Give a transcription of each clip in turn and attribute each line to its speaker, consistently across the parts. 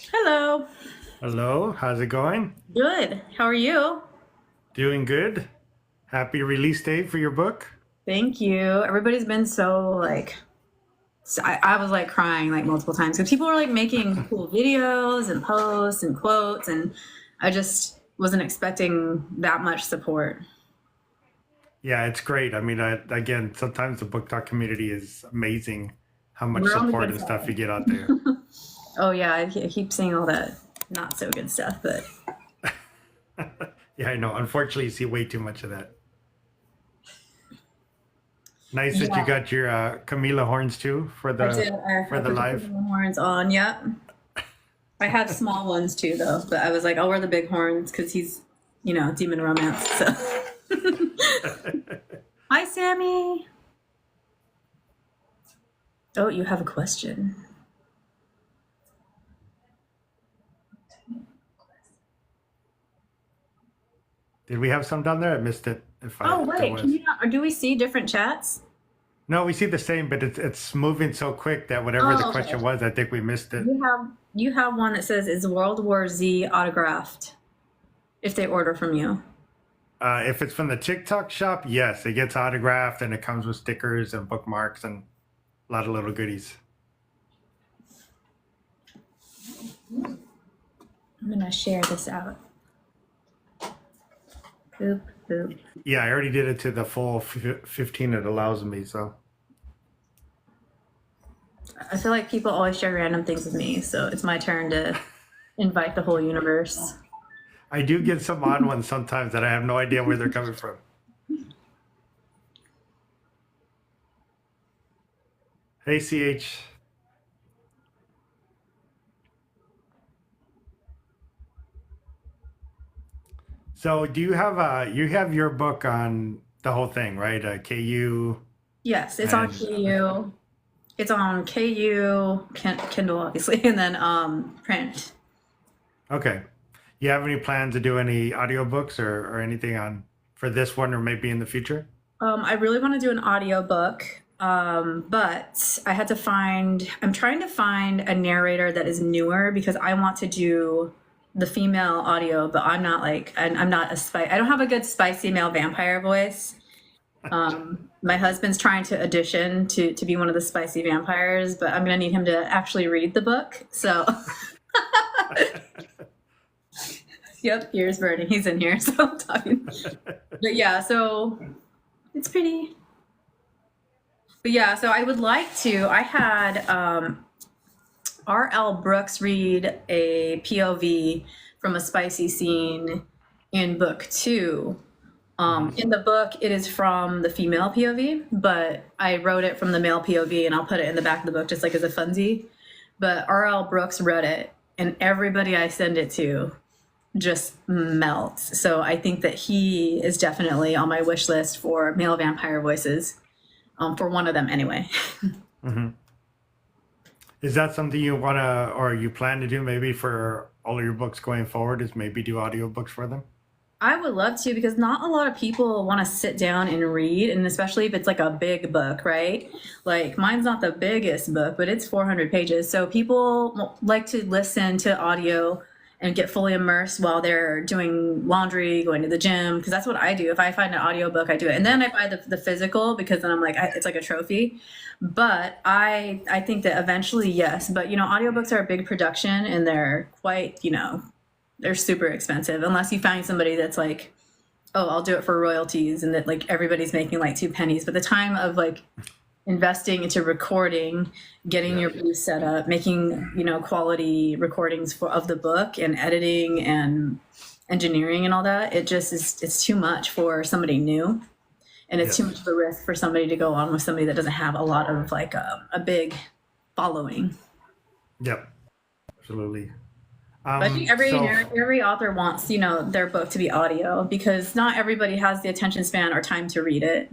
Speaker 1: Hello.
Speaker 2: Hello, how's it going?
Speaker 1: Good. How are you?
Speaker 2: Doing good. Happy release date for your book.
Speaker 1: Thank you. Everybody's been so I was like crying like multiple times because people were like making cool videos and posts and quotes, and I just wasn't expecting that much support.
Speaker 2: Yeah, it's great. Again, sometimes the book talk community is amazing how much
Speaker 1: We're on the
Speaker 2: support
Speaker 1: good
Speaker 2: and stuff you
Speaker 1: side.
Speaker 2: get out there.
Speaker 1: Oh yeah, I keep seeing all that not so good stuff, but
Speaker 2: Yeah, I know. Unfortunately, you see way too much of that. Nice that you
Speaker 1: yeah,
Speaker 2: got your Camila horns too for
Speaker 1: I
Speaker 2: the
Speaker 1: did. I put the
Speaker 2: live.
Speaker 1: big horns on. Yep. I have small ones too, though. But I was like, I'll wear the big horns because he's, demon romance. So, hi, Sammy. Oh, you have a question.
Speaker 2: Did we have some down there? I missed it
Speaker 1: Oh,
Speaker 2: if there
Speaker 1: wait. Can
Speaker 2: was.
Speaker 1: you not? Or do we see different chats?
Speaker 2: No, we see the same, but it's moving so quick that whatever the
Speaker 1: Oh, okay.
Speaker 2: question was, I think we missed it.
Speaker 1: You have one that says, "Is World War Z autographed?" If they order from you.
Speaker 2: If it's from the TikTok shop, yes, it gets autographed and it comes with stickers and bookmarks and a lot of little goodies.
Speaker 1: I'm gonna share this out. Boop boop.
Speaker 2: Yeah, I already did it to the full 15 it allows me. So
Speaker 1: I feel like people always share random things with me, so it's my turn to invite the whole universe.
Speaker 2: I do get some odd ones sometimes that I have no idea where they're coming from. Hey, CH. So do you have your book on the whole thing, right? KU
Speaker 1: Yes, it's on
Speaker 2: and
Speaker 1: KU. It's on KU, Kindle, obviously, and then print.
Speaker 2: okay. You have any plans to do any audiobooks or anything on for this one or maybe in the future?
Speaker 1: I really want to do an audiobook, but I'm trying to find a narrator that is newer because I want to do the female audio, but I'm not I don't have a good spicy male vampire voice. My husband's trying to audition to be one of the spicy vampires, but I'm going to need him to actually read the book. So, yep, ears burning. He's in here, so I'm talking. But yeah, so it's pretty. But yeah, so I would like to. I had R.L. Brooks read a POV from a spicy scene in book two.
Speaker 2: Mhm.
Speaker 1: In the book, it is from the female POV, but I wrote it from the male POV and I'll put it in the back of the book just like as a funsy. But R.L. Brooks read it, and everybody I send it to just melts. So I think that he is definitely on my wish list for male vampire voices, for one of them anyway.
Speaker 2: Mhm. Is that something you want to or you plan to do maybe for all of your books going forward is maybe do audiobooks for them?
Speaker 1: I would love to because not a lot of people want to sit down and read, and especially if it's like a big book, right? Like mine's not the biggest book, but it's 400 pages. So people like to listen to audio and get fully immersed while they're doing laundry, going to the gym, because that's what I do. If I find an audiobook, I do it. And then I buy the physical because then I'm like, it's like a trophy. But I think that eventually, yes. But, audiobooks are a big production and they're quite, they're super expensive unless you find somebody that's like, oh, I'll do it for royalties, and that like everybody's making like 2 pennies. But the time of like investing into recording, getting
Speaker 2: Yeah.
Speaker 1: your booth set up, making quality recordings of the book, and editing and engineering and all that, it's too much for somebody new, and it's too
Speaker 2: Yes.
Speaker 1: much of a risk for somebody to go on with somebody that doesn't have a lot of like a big following.
Speaker 2: Yep. Absolutely.
Speaker 1: But I think
Speaker 2: So
Speaker 1: every author wants their book to be audio because not everybody has the attention span or time to read it.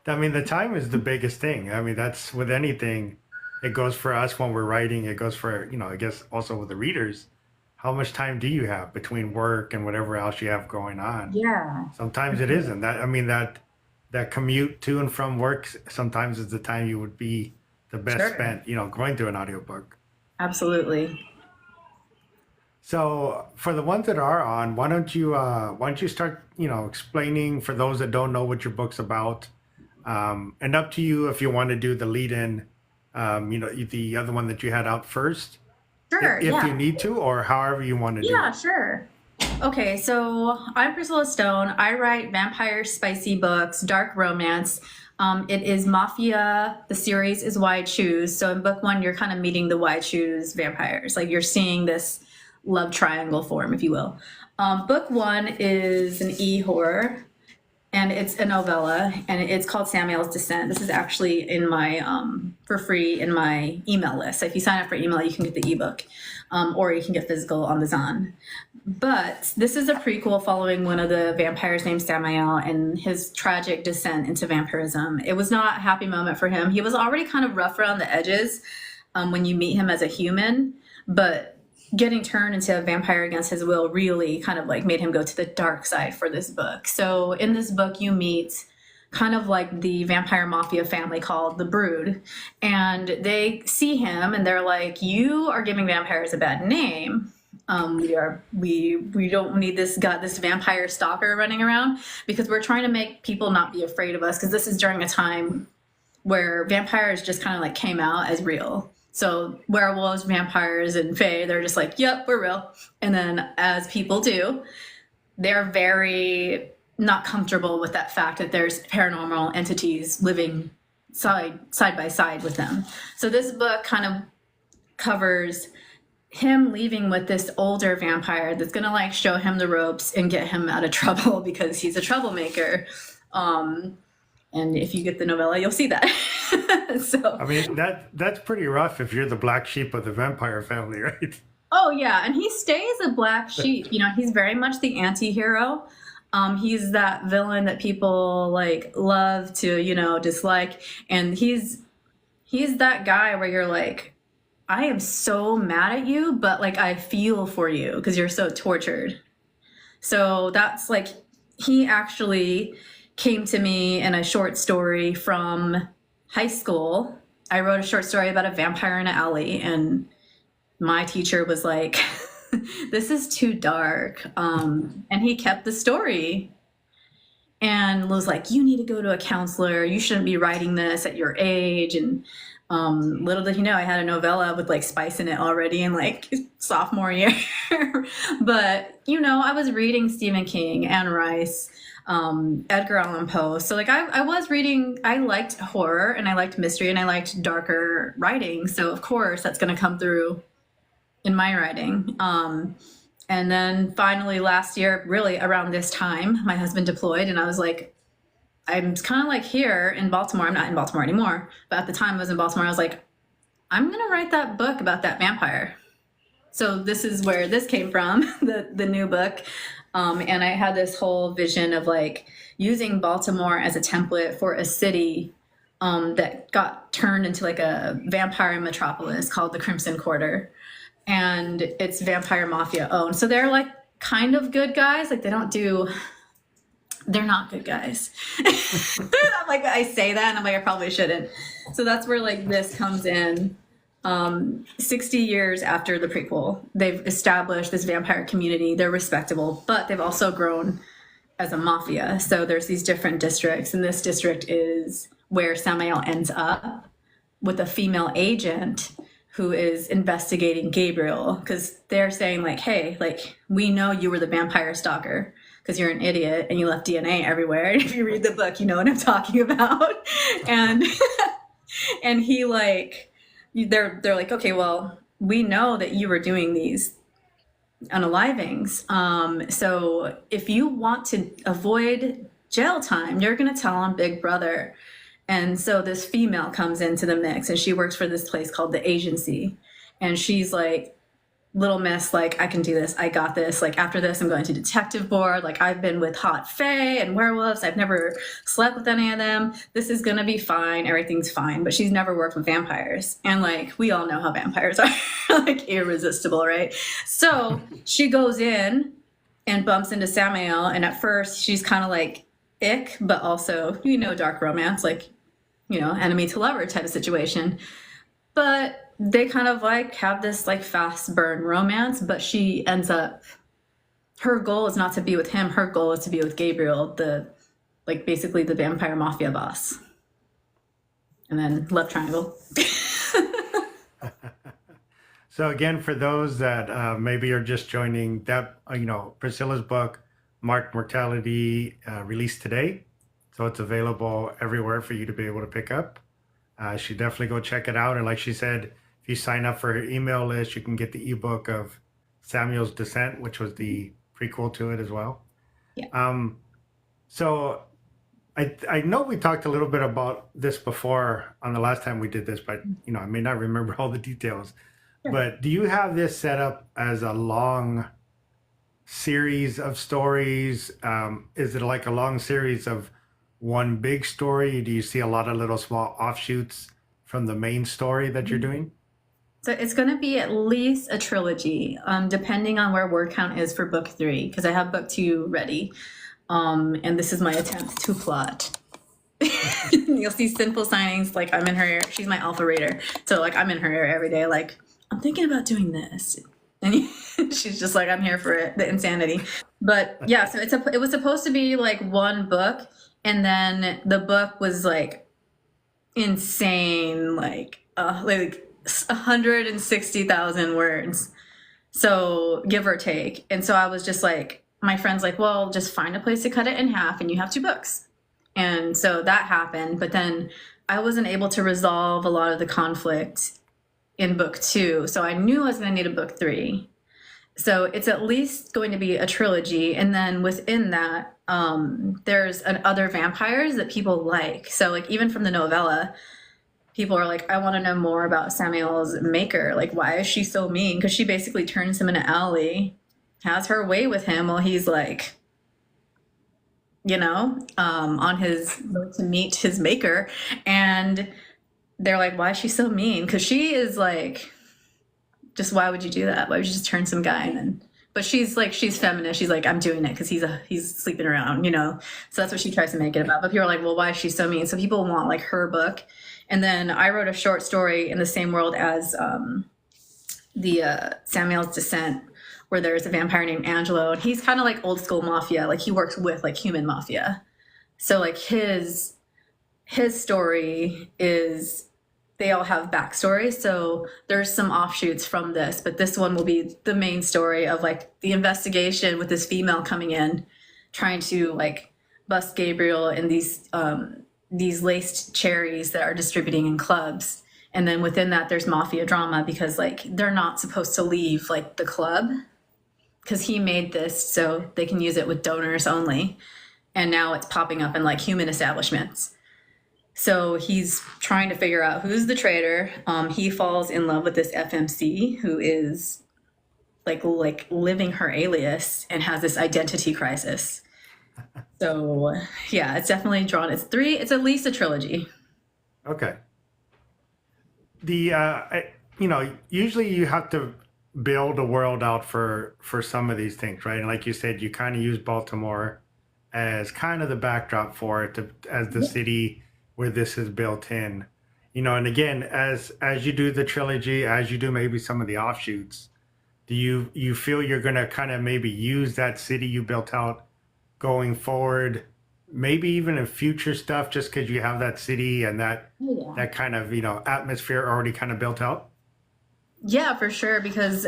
Speaker 2: the time is the biggest thing. That's with anything. It goes for us when we're writing. It goes for, I guess also with the readers. How much time do you have between work and whatever else you have going on?
Speaker 1: Yeah,
Speaker 2: Sometimes it isn't. That commute to and from work sometimes is the time you would be the best
Speaker 1: sure,
Speaker 2: spent, going through an audiobook.
Speaker 1: absolutely.
Speaker 2: So for the ones that are on, why don't you start, explaining for those that don't know what your book's about, and up to you if you want to do the lead in, the other one that you had out first,
Speaker 1: Sure,
Speaker 2: if you
Speaker 1: yeah.
Speaker 2: need to, or however you want to do
Speaker 1: Yeah,
Speaker 2: it.
Speaker 1: sure. Okay, so I'm Priscilla Stone. I write vampire spicy books, dark romance. It is Mafia. The series is Why Choose. So in book one, you're kind of meeting the Why Choose vampires. Like you're seeing this love triangle form, if you will. Book one is an e horror, and it's a novella, and it's called Samuel's Descent. This is actually in my for free in my email list. So if you sign up for email, you can get the ebook, or you can get physical on the Zon. But this is a prequel following one of the vampires named Samael and his tragic descent into vampirism. It was not a happy moment for him. He was already kind of rough around the edges when you meet him as a human, but getting turned into a vampire against his will really kind of like made him go to the dark side for this book. So in this book, you meet kind of like the vampire mafia family called the Brood, and they see him and they're like, "You are giving vampires a bad name. We don't need this vampire stalker running around because we're trying to make people not be afraid of us because this is during a time where vampires just kind of like came out as real. So werewolves, vampires, and fae, they're just like, yep, we're real. And then as people do, they're very not comfortable with that fact that there's paranormal entities living side by side with them. So this book kind of covers him leaving with this older vampire that's gonna like show him the ropes and get him out of trouble because he's a troublemaker. And if you get the novella, you'll see that. So,
Speaker 2: I mean, that's pretty rough if you're the black sheep of the vampire family, right?
Speaker 1: oh yeah, and he stays a black sheep. You know, he's very much the anti-hero. He's that villain that people like love to, dislike, and he's that guy where you're like, I am so mad at you, but like I feel for you because you're so tortured. So that's like he actually came to me in a short story from high school. I wrote a short story about a vampire in an alley, and my teacher was like, "This is too dark," and he kept the story and was like, "You need to go to a counselor. You shouldn't be writing this at your age." And little did he know, I had a novella with like spice in it already in like sophomore year. But I was reading Stephen King, Anne Rice, Edgar Allan Poe. So like I was reading. I liked horror and I liked mystery and I liked darker writing. So of course that's going to come through in my writing. And then finally last year, really around this time, my husband deployed, and I was like, I'm kind of like here in Baltimore. I'm not in Baltimore anymore, but at the time I was in Baltimore. I was like, I'm going to write that book about that vampire. So this is where this came from, the new book. And I had this whole vision of like using Baltimore as a template for a city that got turned into like a vampire metropolis called the Crimson Quarter. And it's vampire mafia owned. So they're like kind of good guys. Like they're not good guys. I'm like, I say that and I'm like, I probably shouldn't. So that's where like this comes in. 60 years after the prequel, they've established this vampire community. They're respectable, but they've also grown as a mafia. So there's these different districts, and this district is where Samael ends up with a female agent who is investigating Gabriel because they're saying like, hey, like we know you were the vampire stalker because you're an idiot and you left DNA everywhere. And if you read the book, you know what I'm talking about. And and he like they're like, okay, well, we know that you were doing these unalivings. So if you want to avoid jail time, you're gonna tell on Big Brother. And so this female comes into the mix and she works for this place called the Agency. And she's like, little miss, like, I can do this. I got this. Like, after this, I'm going to detective board. Like, I've been with hot fae and werewolves. I've never slept with any of them. This is going to be fine. Everything's fine. But she's never worked with vampires. And, like, we all know how vampires are, like, irresistible, right? So she goes in and bumps into Samael. And at first, she's kind of like, ick, but also, dark romance, like, enemy to lover type of situation. But they kind of like have this like fast burn romance, but she ends up, her goal is not to be with him. Her goal is to be with Gabriel, the like basically the vampire mafia boss. And then love triangle.
Speaker 2: So again, for those that maybe are just joining, that Priscilla's book, marked Mortality, released today, so it's available everywhere for you to be able to pick up. You should definitely go check it out. And like she said, if you sign up for her email list, you can get the ebook of Samuel's Descent, which was the prequel to it as well.
Speaker 1: Yeah.
Speaker 2: So I know we talked a little bit about this before on the last time we did this, but I may not remember all the details.
Speaker 1: Sure.
Speaker 2: But do you have this set up as a long series of stories? Is it like a long series of one big story? Do you see a lot of little small offshoots from the main story that you're doing?
Speaker 1: So it's going to be at least a trilogy, depending on where word count is for book 3, because I have book 2 ready. And this is my attempt to plot. You'll see simple signings, like I'm in her, she's my alpha reader. So like I'm in her every day, like, I'm thinking about doing this. And she's just like, I'm here for it, the insanity. But yeah, so it was supposed to be like one book. And then the book was like insane, like 160,000 words. So give or take. And so I was just like, my friend's like, well, just find a place to cut it in half and you have 2 books. And so that happened. But then I wasn't able to resolve a lot of the conflict in book 2. So I knew I was going to need a book 3. So it's at least going to be a trilogy. And then within that, there's other vampires that people like. So like even from the novella, people are like, I want to know more about Samuel's maker. Like, why is she so mean? Because she basically turns him into Ally, has her way with him while he's like, on his road to meet his maker. And they're like, why is she so mean? Because she is like, just why would you do that? Why would you just turn some guy? But she's feminist. She's like, I'm doing it because he's sleeping around, So that's what she tries to make it about. But people are like, well, why is she so mean? So people want like her book. And then I wrote a short story in the same world as the Samuel's Descent, where there's a vampire named Angelo, and he's kind of like old school mafia. Like he works with like human mafia. So like his story is, they all have backstories. So there's some offshoots from this, but this one will be the main story of like the investigation with this female coming in, trying to like bust Gabriel and these laced cherries that are distributing in clubs. And then within that, there's mafia drama because like they're not supposed to leave like the club because he made this so they can use it with donors only. And now it's popping up in like human establishments. So he's trying to figure out who's the traitor. He falls in love with this FMC who is like living her alias and has this identity crisis. So yeah, it's definitely drawn. It's at least a trilogy.
Speaker 2: Okay. Usually you have to build a world out for some of these things, right? And like you said, you kind of use Baltimore as kind of the backdrop for it, as the city where this is built in, and again, as you do the trilogy, as you do maybe some of the offshoots, do you feel you're going to kind of maybe use that city you built out going forward, maybe even in future stuff, just because you have that city and that kind of atmosphere already kind of built out?
Speaker 1: Yeah, for sure. Because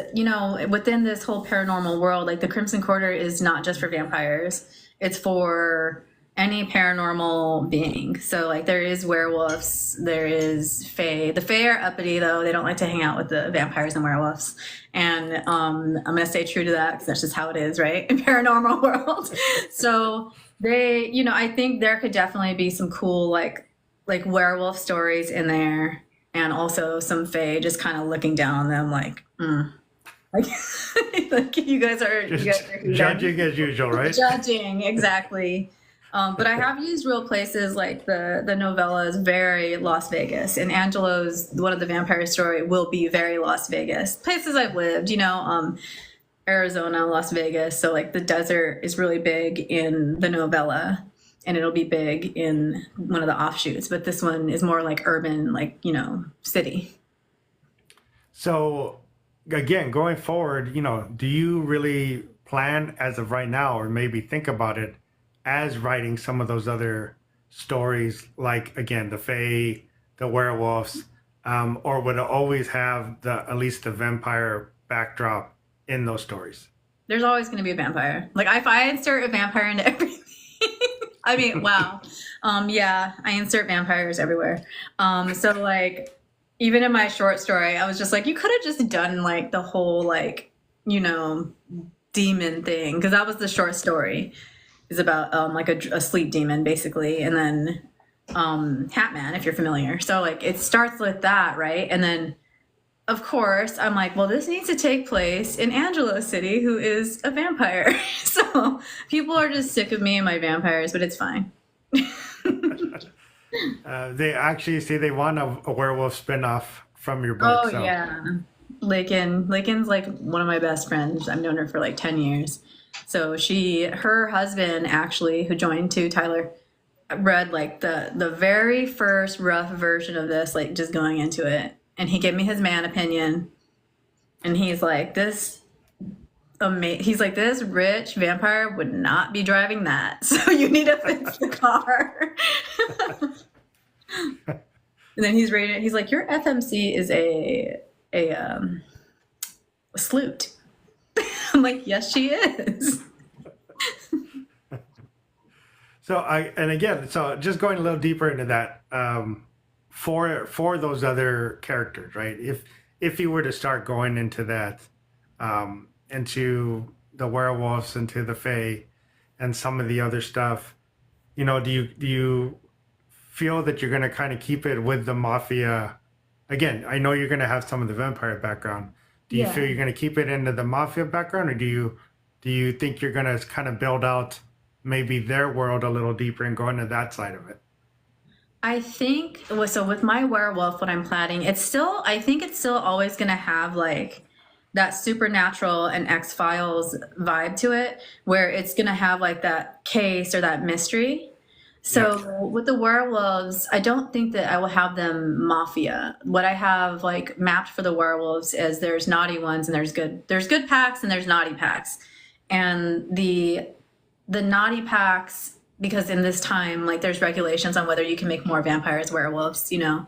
Speaker 1: within this whole paranormal world, like the Crimson Quarter is not just for vampires; it's for any paranormal being. So like there is werewolves, there is fae. The fae are uppity though. They don't like to hang out with the vampires and werewolves. And I'm going to stay true to that because that's just how it is, right? In paranormal world. So they, I think there could definitely be some cool like werewolf stories in there, and also some fae just kind of looking down on them like, like you guys are
Speaker 2: judging as usual, right?
Speaker 1: Judging, exactly. But I have used real places, like the novella is very Las Vegas, and Angelo's, one of the vampire story, will be very Las Vegas. Places I've lived, Arizona, Las Vegas. So like the desert is really big in the novella, and it'll be big in one of the offshoots. But this one is more like urban, like, city.
Speaker 2: So again, going forward, do you really plan as of right now, or maybe think about it as writing some of those other stories, like again, the Fae, the werewolves, or would it always have the at least the vampire backdrop in those stories?
Speaker 1: There's always going to be a vampire. Like if I insert a vampire into everything, I mean, wow. Yeah, I insert vampires everywhere. So like even in my short story, I was just like, you could have just done like the whole like, you know, demon thing because that was the short story. Is about like a sleep demon basically, and then Hatman, if you're familiar. So like it starts with that, right? And then of course I'm like, well, this needs to take place in Angelo City, who is a vampire. So people are just sick of me and my vampires, but it's fine.
Speaker 2: They actually say they want a werewolf spin-off from your book.
Speaker 1: Oh
Speaker 2: So
Speaker 1: yeah. Lakin's like one of my best friends. I've known her for like 10 years. So her husband actually, who joined too, Tyler, read like the very first rough version of this, like just going into it. And he gave me his man opinion. And he's like, he's like, this rich vampire would not be driving that. So you need to fix the car. And then he's rated, he's like, your FMC is a sloot. I'm like, yes, she is.
Speaker 2: So just going a little deeper into that, for those other characters, right? If you were to start going into that, into the werewolves, into the Fae, and some of the other stuff, do you feel that you're going to kind of keep it with the mafia? Again, I know you're going to have some of the vampire background. Do you feel
Speaker 1: Yeah.
Speaker 2: you're going to keep it into the mafia background, or do you think you're going to kind of build out maybe their world a little deeper and go into that side of it?
Speaker 1: I think so with my werewolf, what I'm planning, I think it's still always going to have like that supernatural and X-Files vibe to it, where it's going to have like that case or that mystery.
Speaker 2: Yeah.
Speaker 1: So with the werewolves, I don't think that I will have them mafia. What I have like mapped for the werewolves is there's naughty ones and there's good packs and there's naughty packs. And the naughty packs, because in this time, like there's regulations on whether you can make more vampires werewolves, you have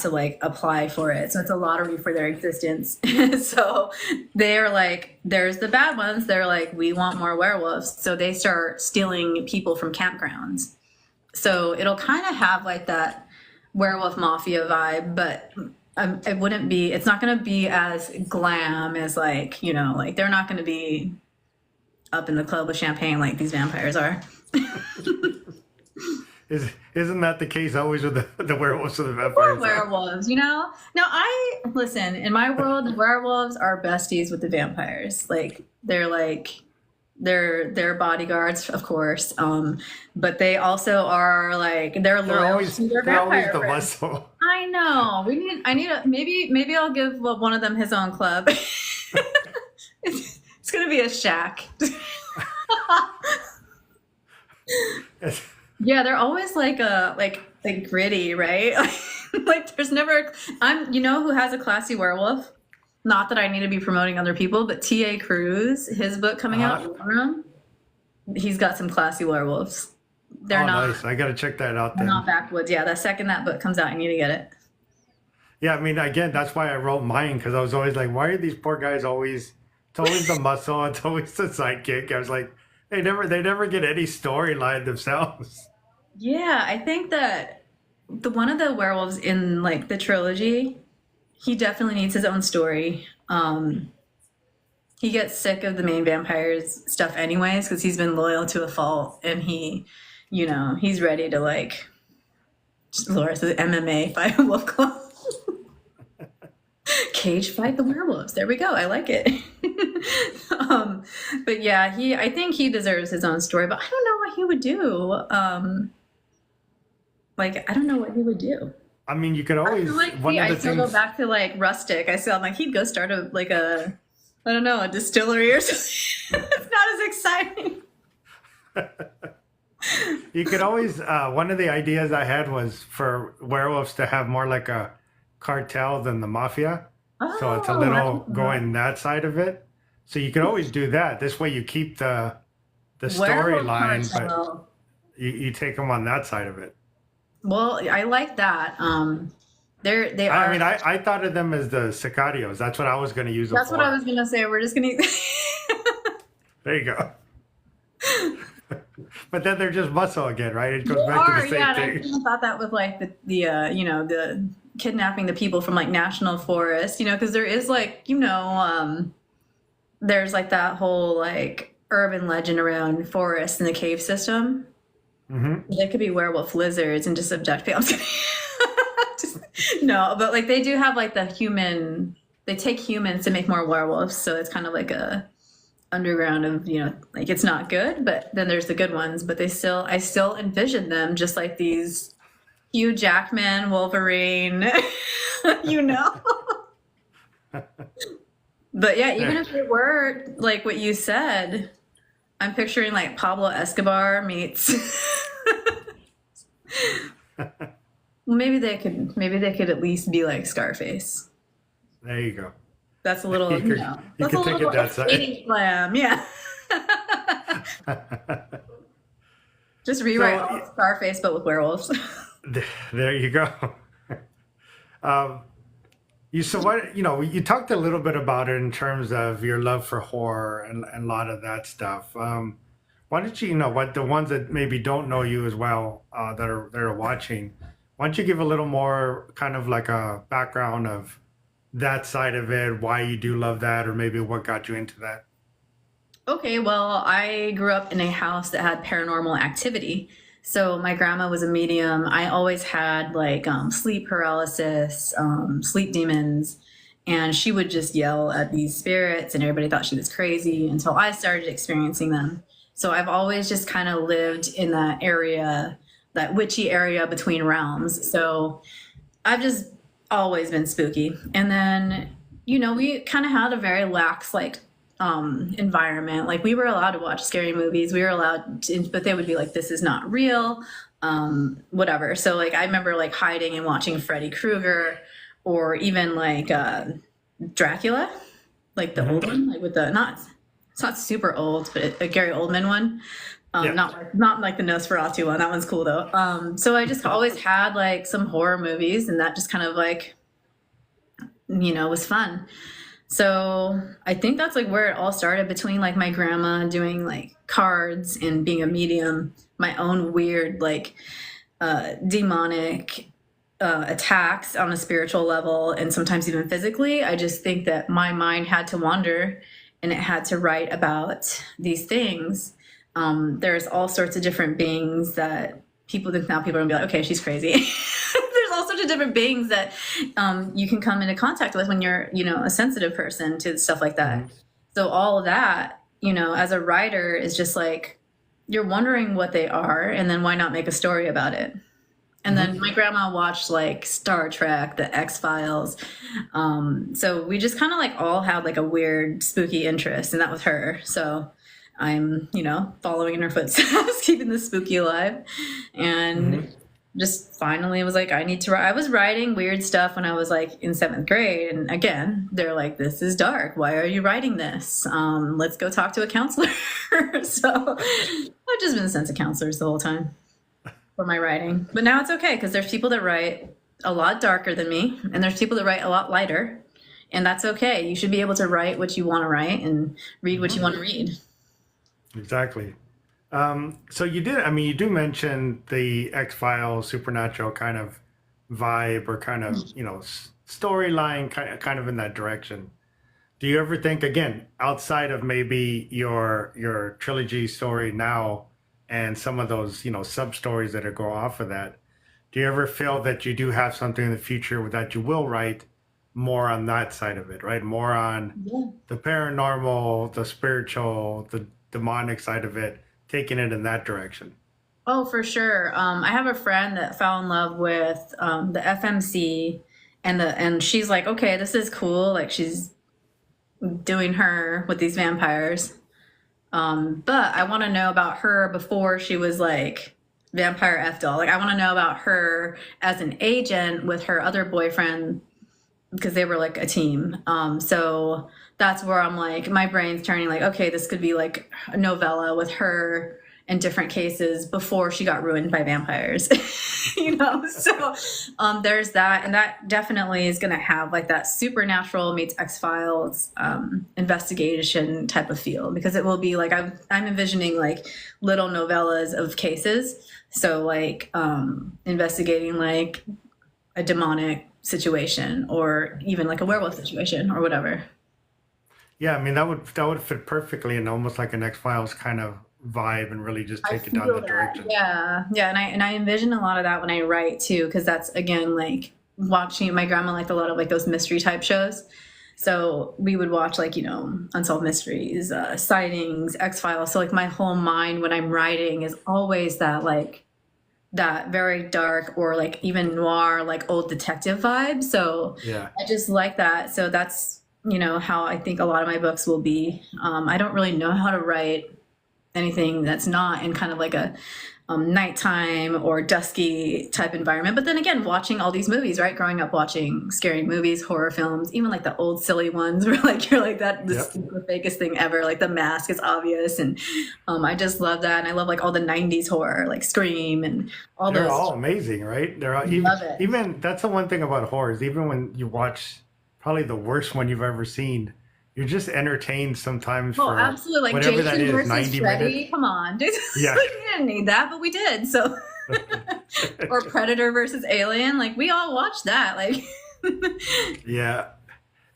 Speaker 1: to like apply for it. So it's a lottery for their existence. So they're like, there's the bad ones. They're like, we want more werewolves. So they start stealing people from campgrounds. So it'll kind of have like that werewolf mafia vibe, but it's not going to be as glam as like, like they're not going to be up in the club with champagne like these vampires are.
Speaker 2: Isn't that the case always with the werewolves and the
Speaker 1: Or
Speaker 2: vampires?
Speaker 1: werewolves, No, I listen. In my world, the werewolves are besties with the vampires. They're bodyguards, of course. But they also are like they're loyal to their
Speaker 2: They're always
Speaker 1: vampire
Speaker 2: the
Speaker 1: friends.
Speaker 2: muscle.
Speaker 1: I know. I need maybe I'll give one of them his own club. It's gonna be a shack. Yeah, they're always like gritty, right? Like there's never who has a classy werewolf? Not that I need to be promoting other people, but T.A. Cruz, his book coming out,
Speaker 2: Uh-huh.
Speaker 1: War Room, he's got some classy werewolves. They're
Speaker 2: Oh,
Speaker 1: not
Speaker 2: nice. I got to check that out
Speaker 1: they're
Speaker 2: then.
Speaker 1: not backwoods. Yeah, the second that book comes out, you need to get it.
Speaker 2: Yeah, I mean, again, that's why I wrote mine because I was always like, why are these poor guys always? It's always the muscle. It's always the sidekick. I was like, they never get any storyline themselves.
Speaker 1: Yeah, I think that the one of the werewolves in like the trilogy, he definitely needs his own story. He gets sick of the main vampires stuff anyways because he's been loyal to a fault, and he's ready to like Laura says MMA fight a wolf club. Cage fight the werewolves. There we go. I like it. But yeah, I think he deserves his own story, but I don't know what he would do. I don't know what he would do.
Speaker 2: I mean, you could
Speaker 1: I
Speaker 2: always
Speaker 1: feel like
Speaker 2: one of
Speaker 1: I
Speaker 2: the
Speaker 1: still go
Speaker 2: things.
Speaker 1: back to like rustic. I'm like he'd go start I don't know, a distillery or something. It's not as exciting.
Speaker 2: You could always one of the ideas I had was for werewolves to have more like a cartel than the mafia. So it's a
Speaker 1: Oh, I
Speaker 2: little
Speaker 1: don't know.
Speaker 2: going that side of it. So you can always do that. This way you keep the
Speaker 1: Werewolf
Speaker 2: storyline, but
Speaker 1: cartel.
Speaker 2: you take them on that side of it.
Speaker 1: Well, I like that. They
Speaker 2: I
Speaker 1: are.
Speaker 2: mean, I thought of them as the sicarios. That's what I was going to use them
Speaker 1: That's what I
Speaker 2: for.
Speaker 1: was gonna say. We're just gonna.
Speaker 2: There you go. But then they're just muscle again, right? It goes
Speaker 1: They
Speaker 2: back to the
Speaker 1: are,
Speaker 2: same
Speaker 1: yeah. And I
Speaker 2: thing.
Speaker 1: even thought that with like the kidnapping the people from like national forest, because there is like there's like that whole like urban legend around forests and the cave system.
Speaker 2: Hmm.
Speaker 1: They could be werewolf lizards and just abduct people. I'm just kidding. Just- no, but like they do have like the human. They take humans to make more werewolves, so it's kind of like a underground of like it's not good, but then there's the good ones. But I still envision them just like these Hugh Jackman, Wolverine, you know. But yeah, even
Speaker 2: Yeah.
Speaker 1: if it were like what you said, I'm picturing like Pablo Escobar meets. Maybe they could at least be like Scarface.
Speaker 2: There you go.
Speaker 1: That's a little,
Speaker 2: You could you
Speaker 1: that's a
Speaker 2: could take
Speaker 1: little
Speaker 2: it that side.
Speaker 1: escaping slam, yeah. Just rewrite
Speaker 2: So
Speaker 1: all of Scarface, but with werewolves.
Speaker 2: there you go. Um, you so what you talked a little bit about it in terms of your love for horror and a lot of that stuff. Why don't you, what the ones that maybe don't know you as well, that are watching, why don't you give a little more kind of like a background of that side of it, why you do love that, or maybe what got you into that?
Speaker 1: Okay, well, I grew up in a house that had paranormal activity. So my grandma was a medium. I always had like sleep paralysis, sleep demons, and she would just yell at these spirits, and everybody thought she was crazy until I started experiencing them. So I've always just kind of lived in that area, that witchy area between realms. So I've just always been spooky. And then, we kind of had a very lax, like, environment. Like, we were allowed to watch scary movies. We were allowed to, but they would be like, this is not real, whatever. So, like, I remember, like, hiding and watching Freddy Krueger or even, like, Dracula, like the old
Speaker 2: Hmm.
Speaker 1: one, like with the, not, it's not super old, but a Gary Oldman one.
Speaker 2: Yeah.
Speaker 1: Not like the Nosferatu one. That one's cool though. So I just always had like some horror movies, and that just kind of like was fun. So I think that's like where it all started, between like my grandma doing like cards and being a medium, my own weird like demonic attacks on a spiritual level, and sometimes even physically. I just think that my mind had to wander, and it had to write about these things. There's all sorts of different beings that people think, now people are gonna be like, okay, she's crazy. There's all sorts of different beings that you can come into contact with when you're, a sensitive person to stuff like that.
Speaker 2: Hmm.
Speaker 1: So all of that, as a writer, is just like you're wondering what they are, and then why not make a story about it? And then
Speaker 2: Hmm.
Speaker 1: my grandma watched like Star Trek, the X Files. So we just kind of like all had like a weird spooky interest, and that was her. So I'm, following in her footsteps, keeping the spooky alive. And
Speaker 2: Hmm.
Speaker 1: just finally was like, I need to write. I was writing weird stuff when I was like in seventh grade. And again, they're like, this is dark. Why are you writing this? Let's go talk to a counselor. So I've just been sent to counselors the whole time for my writing. But now it's okay, because there's people that write a lot darker than me, and there's people that write a lot lighter. And that's okay. You should be able to write what you want to write and read what you
Speaker 2: Hmm.
Speaker 1: want to read.
Speaker 2: Exactly. So you do mention the X Files supernatural kind of vibe, or kind of, storyline, kind of in that direction. Do you ever think, again, outside of maybe your trilogy story now and some of those, sub stories that are go off of that, do you ever feel that you do have something in the future that you will write more on that side of it, right? More on
Speaker 1: Yeah.
Speaker 2: the paranormal, the spiritual, the demonic side of it, taking it in that direction.
Speaker 1: Oh, for sure. I have a friend that fell in love with the FMC, and she's like, okay, this is cool. Like she's doing her with these vampires. But I want to know about her before she was like vampire F doll. Like I want to know about her as an agent with her other boyfriend, because they were like a team. So that's where I'm like, my brain's turning like, okay, this could be like a novella with her in different cases before she got ruined by vampires, So there's that, and that definitely is going to have like that supernatural meets X-Files investigation type of feel, because it will be like I'm envisioning like little novellas of cases. So like investigating like a demonic situation or even like a werewolf situation or whatever.
Speaker 2: Yeah, I mean that would fit perfectly in almost like an X-Files kind of vibe and really just
Speaker 1: I
Speaker 2: take it down
Speaker 1: feel
Speaker 2: that
Speaker 1: that.
Speaker 2: direction.
Speaker 1: Yeah. Yeah. And I envision a lot of that when I write too, because that's again like watching my grandma liked a lot of like those mystery type shows. So we would watch like, Unsolved Mysteries, Sightings, X-Files. So like my whole mind when I'm writing is always that like that very dark or like even noir, like old detective vibe. So
Speaker 2: Yeah.
Speaker 1: I just like that. So that's, how I think a lot of my books will be. I don't really know how to write anything that's not in kind of like a nighttime or dusky type environment. But then again, watching all these movies, right? Growing up watching scary movies, horror films, even like the old silly ones where like you're like that this
Speaker 2: Yep.
Speaker 1: the fakest thing ever. Like The Mask is obvious, and I just love that, and I love like all the '90s horror, like Scream and all
Speaker 2: They're
Speaker 1: those.
Speaker 2: all amazing, right? They're all,
Speaker 1: Love it.
Speaker 2: even that's the one thing about horrors. Even when you watch probably the worst one you've ever seen, you're just entertained sometimes
Speaker 1: Oh,
Speaker 2: for
Speaker 1: absolutely. Like
Speaker 2: whatever that
Speaker 1: Jason
Speaker 2: is,
Speaker 1: versus
Speaker 2: 90 minutes.
Speaker 1: Freddy. Come on, dude.
Speaker 2: Yeah.
Speaker 1: We didn't need that, but we did. So, or Predator versus Alien. Like we all watched that. Like,
Speaker 2: Yeah.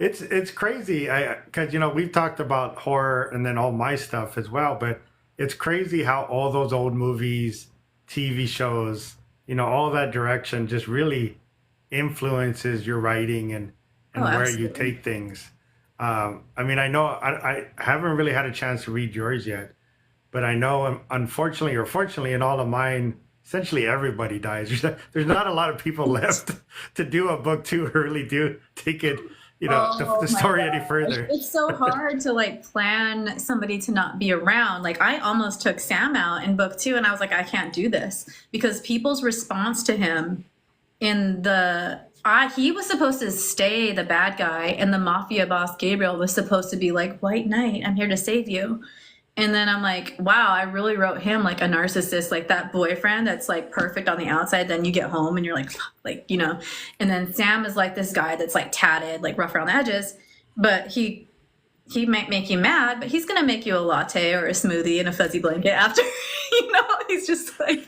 Speaker 2: It's crazy. I because we've talked about horror and then all my stuff as well, but it's crazy how all those old movies, TV shows, all that direction just really influences your writing
Speaker 1: oh,
Speaker 2: and where you
Speaker 1: absolutely.
Speaker 2: take things. I mean, I know I haven't really had a chance to read yours yet, but I know unfortunately or fortunately in all of mine, essentially everybody dies. There's not a lot of people left to do a book two or really do take it,
Speaker 1: Oh
Speaker 2: the
Speaker 1: my
Speaker 2: story any
Speaker 1: gosh.
Speaker 2: further.
Speaker 1: It's so hard to like plan somebody to not be around. Like I almost took Sam out in book 2 and I was like, I can't do this because people's response to him in he was supposed to stay the bad guy and the mafia boss Gabriel was supposed to be like, White Knight, I'm here to save you. And then I'm like, wow, I really wrote him like a narcissist, like that boyfriend that's like perfect on the outside. Then you get home and you're like, fuck, like, And then Sam is like this guy that's like tatted, like rough around the edges, but he might make you mad, but he's gonna make you a latte or a smoothie and a fuzzy blanket after. He's just like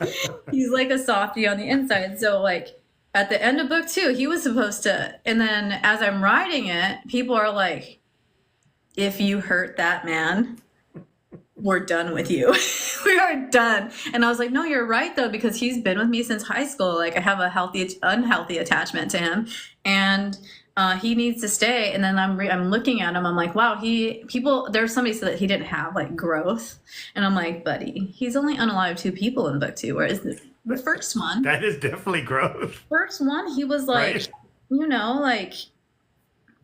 Speaker 1: he's like a softie on the inside. So like at the end of book 2, he was supposed to, and then as I'm writing it, people are like, if you hurt that man, we're done with you. We are done. And I was like, no, you're right though, because he's been with me since high school. Like I have a unhealthy attachment to him, and he needs to stay. And then I'm looking at him. I'm like, wow, there's somebody said that he didn't have like growth, and I'm like, buddy, he's only unalived 2 people in book 2, whereas the
Speaker 2: That is definitely growth,
Speaker 1: first one, he was like,
Speaker 2: right?
Speaker 1: like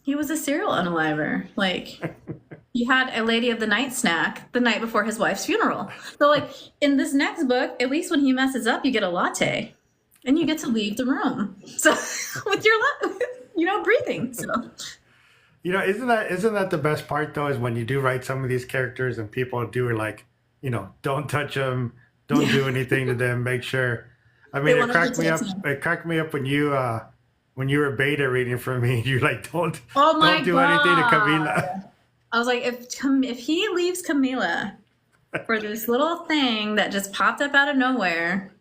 Speaker 1: he was a serial unaliver. Like he had a lady of the night snack the night before his wife's funeral. So like in this next book, at least when he messes up, you get a latte and you get to leave the room. So with your, breathing. So
Speaker 2: Isn't that the best part though? Is when you do write some of these characters and people do like, don't touch them, don't
Speaker 1: yeah,
Speaker 2: do anything to them. Make sure. I
Speaker 1: they
Speaker 2: mean, it
Speaker 1: wanted to
Speaker 2: cracked me
Speaker 1: text
Speaker 2: up.
Speaker 1: him.
Speaker 2: It cracked me up when you were beta reading for me. You're like,
Speaker 1: Oh my
Speaker 2: don't do anything to Camila.
Speaker 1: God. I was like, if he leaves Camila for this little thing that just popped up out of nowhere.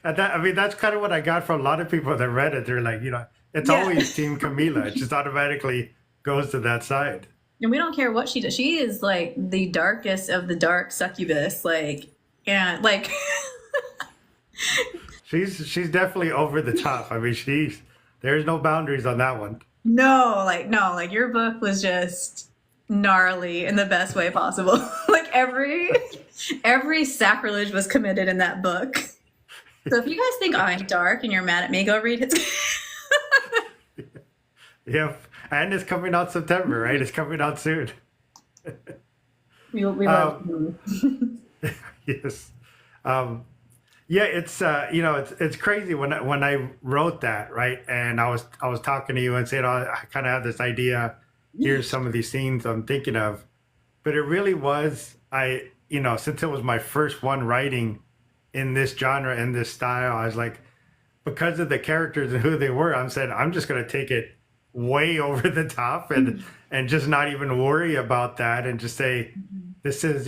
Speaker 2: And I mean, that's kind of what I got from a lot of people that read it. They're like, it's
Speaker 1: Yeah.
Speaker 2: always Team Camila. It just automatically goes to that side.
Speaker 1: And we don't care what she does. She is like the darkest of the dark succubus. Like, and like,
Speaker 2: She's definitely over the top. I mean, there's no boundaries on that one.
Speaker 1: no, like your book was just gnarly in the best way possible. Like every sacrilege was committed in that book. So if you guys think I'm dark and you're mad at me, go read it.
Speaker 2: Yep. And it's coming out September, right? It's coming out soon.
Speaker 1: we love
Speaker 2: Um,
Speaker 1: you.
Speaker 2: yes. Um, Yeah, it's it's crazy when I wrote that, right, and I was talking to you and said, oh, I kind of have this idea. Here's some of these scenes I'm thinking of, but it really was since it was my first one writing in this genre in this style, I was like, because of the characters and who they were, I'm saying I'm just going to take it way over the top and just not even worry about that and just say this is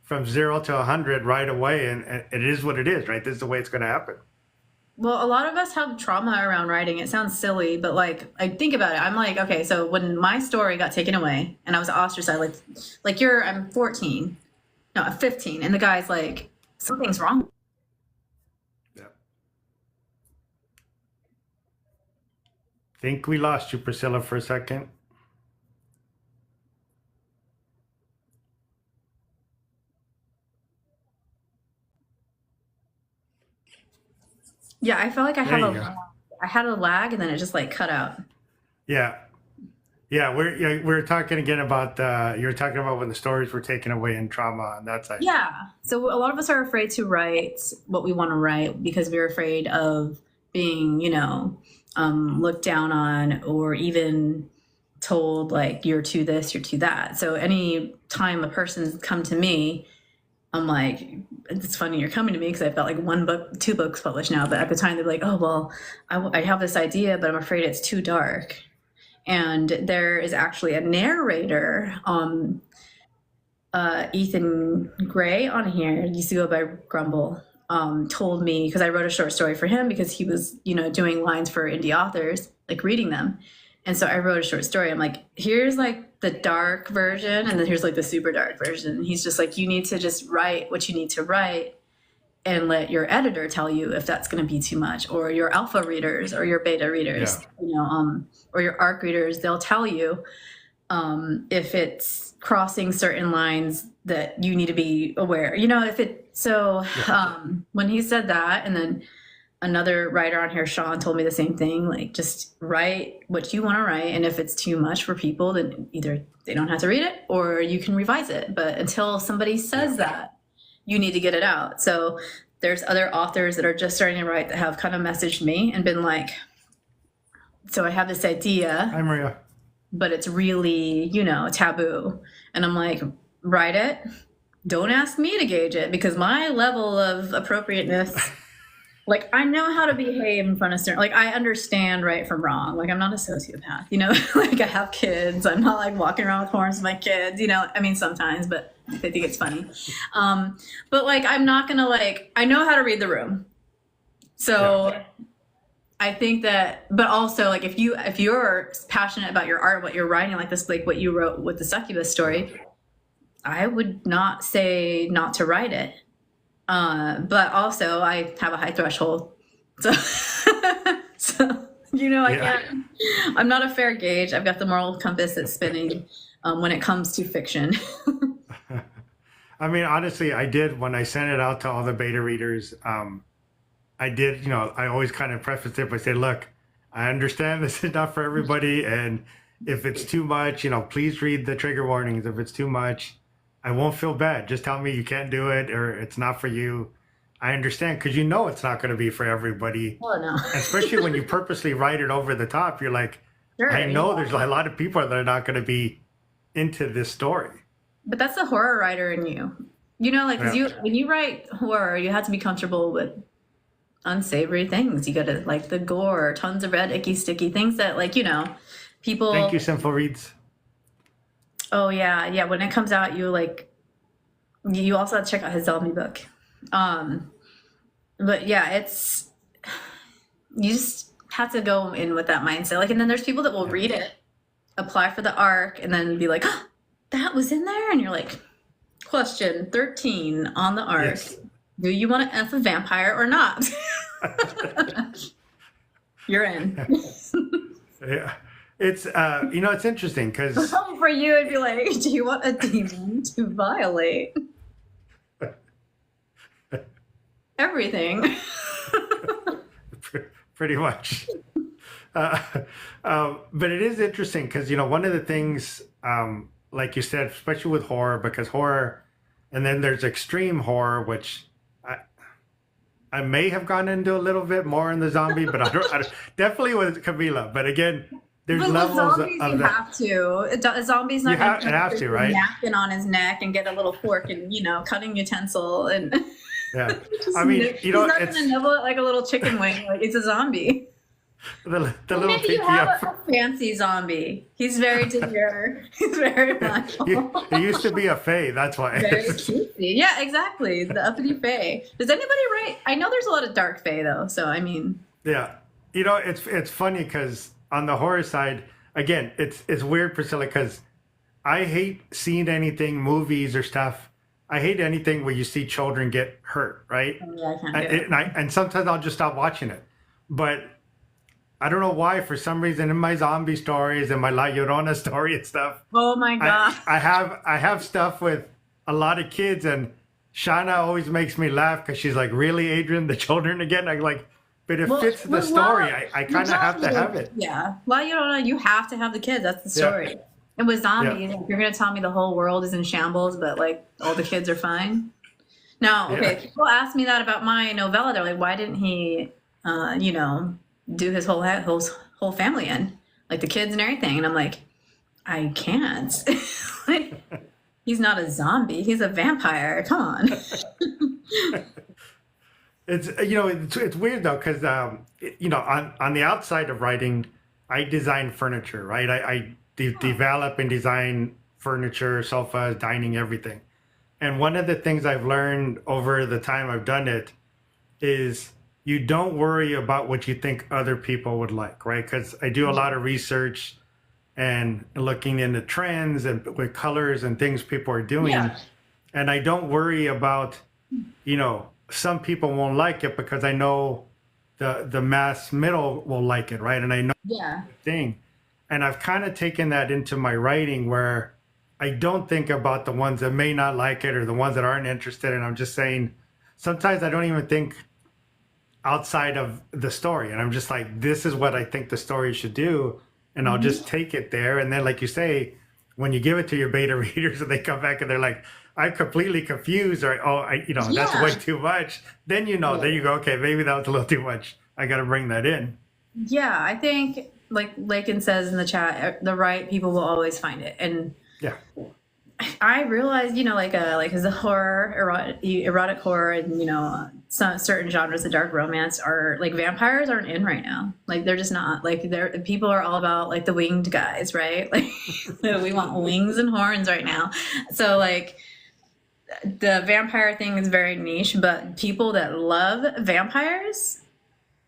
Speaker 2: from 0 to 100 right away, and it is what it is, right? This is the way it's going to happen.
Speaker 1: Well, a lot of us have trauma around writing. It sounds silly, but like I think about it, I'm like, okay, so when my story got taken away and I was ostracized, I'm 14, no, I'm 15, and the guy's like, something's wrong.
Speaker 2: Yeah. Think we lost you, Priscilla, for a second.
Speaker 1: Yeah, I felt like
Speaker 2: There you go.
Speaker 1: I had a lag, and then it just like cut out.
Speaker 2: Yeah. Yeah, we're talking again about you were talking about when the stories were taken away in trauma on that side.
Speaker 1: Yeah. So a lot of us are afraid to write what we want to write because we're afraid of being, looked down on, or even told like you're to this, you're to that. So any time a person's come to me, I'm like, it's funny you're coming to me because I've got like one book, two books published now. But at the time they're like, oh well, I have this idea, but I'm afraid it's too dark. And there is actually a narrator, Ethan Gray on here, used to go by Grumble, told me, because I wrote a short story for him because he was, doing lines for indie authors, like reading them. And so I wrote a short story. I'm like, here's like the dark version, and then here's like the super dark version. And he's just like, you need to just write what you need to write and let your editor tell you if that's going to be too much, or your alpha readers or your beta readers,
Speaker 2: Yeah.
Speaker 1: or your arc readers, they'll tell you if it's crossing certain lines that you need to be aware. If it so when he said that, and then another writer on here, Sean, told me the same thing. Like, just write what you want to write, and if it's too much for people, then either they don't have to read it or you can revise it. But until somebody says that, you need to get it out. So there's other authors that are just starting to write that have kind of messaged me and been like, so I have this idea,
Speaker 2: Hi, Maria.
Speaker 1: but it's really, taboo. And I'm like, write it. Don't ask me to gauge it, because my level of appropriateness, like, I know how to behave in front of certain, like, I understand right from wrong. Like, I'm not a sociopath, like, I have kids. I'm not like walking around with horns with my kids, I mean, sometimes, but I think it's funny. But like, I'm not gonna, like, I know how to read the room. So I think that, but also, like, if you're passionate about your art, what you're writing, like this, like what you wrote with the succubus story, I would not say not to write it. But also I have a high threshold. So, so I can't, I'm not a fair gauge. I've got the moral compass that's spinning when it comes to fiction.
Speaker 2: I mean, honestly, I did when I sent it out to all the beta readers. I did, I always kind of preface it by saying, look, I understand this is not for everybody. And if it's too much, please read the trigger warnings. If it's too much, I won't feel bad. Just tell me you can't do it or it's not for you. I understand, because it's not going to be for everybody.
Speaker 1: Oh, no.
Speaker 2: Especially when you purposely write it over the top. You're like,
Speaker 1: Sure,
Speaker 2: I know there's a lot of people that are not going to be into this story.
Speaker 1: But that's the horror writer in you. Like, because when you write horror, you have to be comfortable with unsavory things. You got to like the gore, tons of red, icky, sticky things that, like, people.
Speaker 2: Thank you, Simple Reads.
Speaker 1: Oh yeah. When it comes out, you also have to check out his zombie book. But yeah, you just have to go in with that mindset. Like, and then there's people that will read it, apply for the arc, and then be like, oh, that was in there, and you're like, question 13 on the arc.
Speaker 2: Yes.
Speaker 1: Do you want to F a vampire or not? You're in.
Speaker 2: Yeah. It's it's interesting because
Speaker 1: For you, it'd be like, do you want a demon to violate everything?
Speaker 2: pretty much. But it is interesting because one of the things, like you said, especially with horror, because horror, and then there's extreme horror, which I may have gone into a little bit more in the zombie, but definitely with Camila. But again, there's
Speaker 1: But with
Speaker 2: levels
Speaker 1: zombies,
Speaker 2: of
Speaker 1: you
Speaker 2: that.
Speaker 1: have to. A zombie's
Speaker 2: You
Speaker 1: not going to
Speaker 2: have
Speaker 1: come
Speaker 2: it
Speaker 1: up
Speaker 2: have
Speaker 1: with
Speaker 2: to,
Speaker 1: a
Speaker 2: right?
Speaker 1: napkin on his neck and get a little fork and, cutting utensil. And
Speaker 2: Yeah.
Speaker 1: just,
Speaker 2: I mean,
Speaker 1: he's not going to
Speaker 2: it's
Speaker 1: nibble it like a little chicken wing. Like it's a zombie.
Speaker 2: the
Speaker 1: Well,
Speaker 2: little
Speaker 1: maybe you
Speaker 2: pinky
Speaker 1: have
Speaker 2: up.
Speaker 1: a fancy zombie. He's very demure. He's very mindful.
Speaker 2: It used to be a fae. That's why.
Speaker 1: Very cutesy. Yeah, exactly. The uppity fae. Does anybody write? I know there's a lot of dark fae though. So I mean,
Speaker 2: Yeah, it's funny because on the horror side, again, it's weird, Priscilla, because I hate seeing anything, movies or stuff. I hate anything where you see children get hurt, right?
Speaker 1: yeah, I can't do it.
Speaker 2: And sometimes I'll just stop watching it. But I don't know why, for some reason, in my zombie stories and my La Llorona story and stuff,
Speaker 1: Oh my god.
Speaker 2: I have stuff with a lot of kids, and Shauna always makes me laugh because she's like, "Really, Adrian, the children again?" I like, but it fits the story. I kind of have to have it.
Speaker 1: Yeah. La Llorona, you have to have the kids. That's the
Speaker 2: Yeah.
Speaker 1: story. And with zombies,
Speaker 2: Yeah.
Speaker 1: like, you're gonna tell me the whole world is in shambles, but like all the kids are fine. Now, okay,
Speaker 2: Yeah.
Speaker 1: people ask me that about my novella. They're like, why didn't he, do his whole family in, like the kids and everything? And I'm like, I can't. Like, he's not a zombie. He's a vampire. Come on.
Speaker 2: It's weird though because on the outside of writing, I design furniture, right? Develop and design furniture, sofas, dining, everything. And one of the things I've learned over the time I've done it is you don't worry about what you think other people would like, right? Because I do a lot of research and looking into trends and with colors and things people are doing.
Speaker 1: Yeah.
Speaker 2: And I don't worry about, some people won't like it because I know the mass middle will like it, right? And I know
Speaker 1: Yeah.
Speaker 2: the thing. And I've kind of taken that into my writing where I don't think about the ones that may not like it or the ones that aren't interested. And I'm just saying, sometimes I don't even think outside of the story. And I'm just like, this is what I think the story should do. And I'll just take it there. And then, like you say, when you give it to your beta readers and they come back and they're like, I'm completely confused, or, that's
Speaker 1: Yeah.
Speaker 2: way too much. Then, then you go, okay, maybe that was a little too much. I got to bring that in.
Speaker 1: Yeah, I think like Lakin says in the chat, the right people will always find it. And
Speaker 2: Yeah.
Speaker 1: I realized, like as a horror, erotic horror, and some certain genres of dark romance are like vampires aren't in right now. Like they're just not. Like people are all about like the winged guys, right? Like we want wings and horns right now. So like the vampire thing is very niche, but people that love vampires,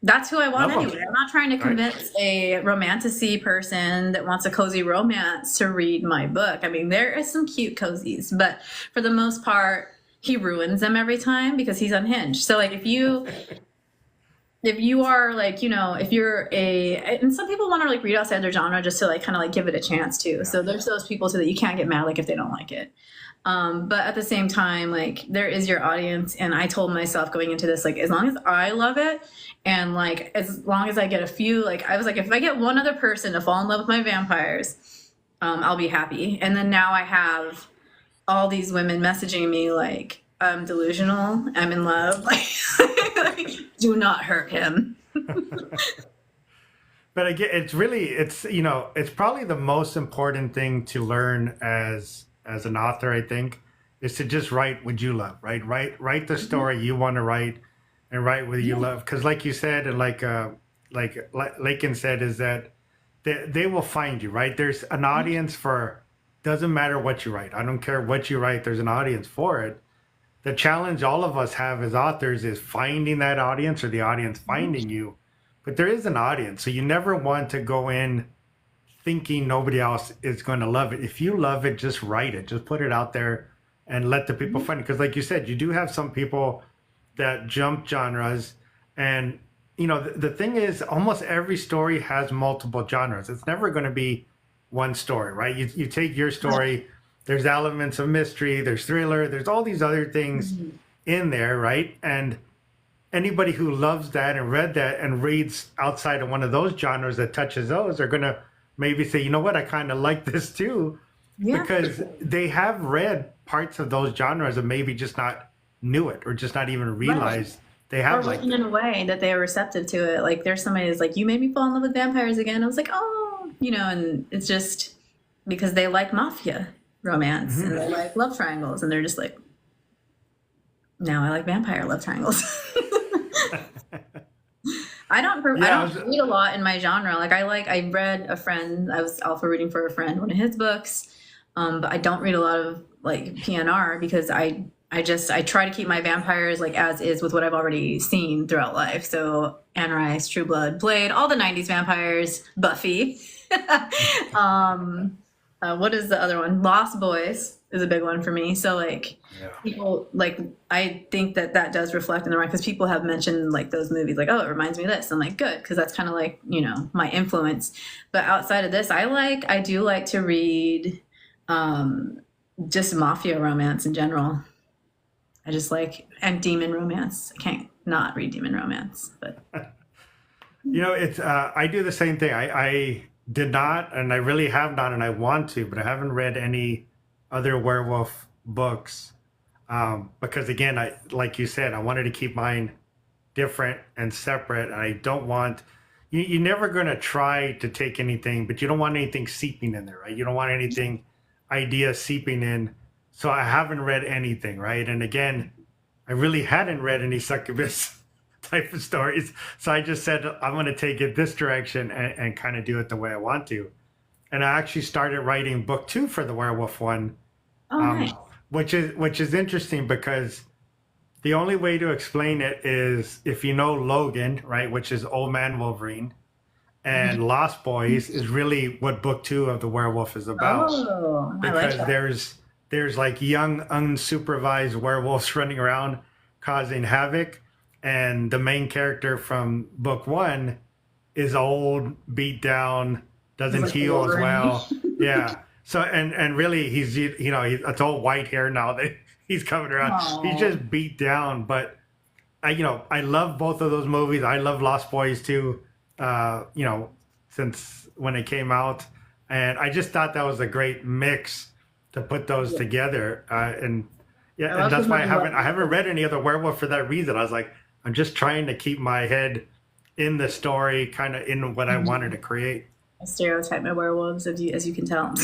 Speaker 1: that's who I want
Speaker 2: Love 'em.
Speaker 1: anyway. I'm not trying to convince a romanticy person that wants a cozy romance to read my book. I mean, there are some cute cozies, but for the most part, he ruins them every time because he's unhinged. So like if you are like, if you're and some people want to like read outside their genre just to like kind of like give it a chance too. So there's those people too that you can't get mad like if they don't like it. But at the same time, like there is your audience. And I told myself going into this, like, as long as I love it and like, as long as I get a few, like I was like, if I get one other person to fall in love with my vampires, I'll be happy. And then now I have all these women messaging me like, I'm delusional, I'm in love. Like, do not hurt him.
Speaker 2: But again, it's probably the most important thing to learn as an author, I think, is to just write what you love, right? Write the story you want to write and write what you love. Because like you said, and like Lakin said, is that they will find you, right? There's an audience for, doesn't matter what you write. I don't care what you write, there's an audience for it. The challenge all of us have as authors is finding that audience or the audience finding you. But there is an audience. So you never want to go in thinking nobody else is going to love it. If you love it, just write it. Just put it out there and let the people find it. Because like you said, you do have some people that jump genres. And, the thing is, almost every story has multiple genres. It's never going to be one story, right? You take your story, there's elements of mystery, there's thriller, there's all these other things in there, right? And anybody who loves that and read that and reads outside of one of those genres that touches those are going to maybe say, you know what, I kind of like this too, because they have read parts of those genres and maybe just not knew it or just not even realized they
Speaker 1: Or
Speaker 2: have like
Speaker 1: written in a way that they are receptive to it. Like there's somebody who's like, you made me fall in love with vampires again. I was like, oh, and it's just because they like mafia romance and they like love triangles, and they're just like, now I like vampire love triangles. I don't read a lot in my genre. Like I read a friend. I was alpha reading for a friend, one of his books, but I don't read a lot of like PNR because I try to keep my vampires like as is with what I've already seen throughout life. So Anne Rice, True Blood, Blade, all the '90s vampires, Buffy. What is the other one? Lost Boys is a big one for me. So like people like I think that does reflect in the right because people have mentioned like those movies like, oh, it reminds me of this. I'm like, good, because that's kind of like my influence. But outside of this, I do like to read just mafia romance in general. I just like and demon romance. I can't not read demon romance, but
Speaker 2: it's I do the same thing. I did not, and I really have not, and I want to, but I haven't read any other werewolf books because again, like you said, I wanted to keep mine different and separate, and I don't want you're never going to try to take anything, but you don't want anything seeping in there, right? You don't want anything ideas seeping in. So I haven't read anything, right? And again, I really hadn't read any succubus type of stories. So I just said, I'm going to take it this direction and kind of do it the way I want to. And I actually started writing book 2 for the werewolf one,
Speaker 1: nice.
Speaker 2: which is interesting because the only way to explain it is if you know Logan, right, which is Old Man Wolverine, and Lost Boys is really what book 2 of the werewolf is about.
Speaker 1: Oh,
Speaker 2: because
Speaker 1: I like that.
Speaker 2: there's like young unsupervised werewolves running around causing havoc, and the main character from book 1 is old, beat down, doesn't
Speaker 1: like
Speaker 2: heal as
Speaker 1: Wolverine.
Speaker 2: well. Yeah. So and really he's it's all white hair now that he's coming around.
Speaker 1: Aww.
Speaker 2: He's just beat down, but I love both of those movies. I love Lost Boys too. Since when it came out, and I just thought that was a great mix to put those together. And that's why I haven't read any other werewolf for that reason. I was like, I'm just trying to keep my head in the story, kind of in what I wanted to create.
Speaker 1: I stereotype my werewolves, as you can tell.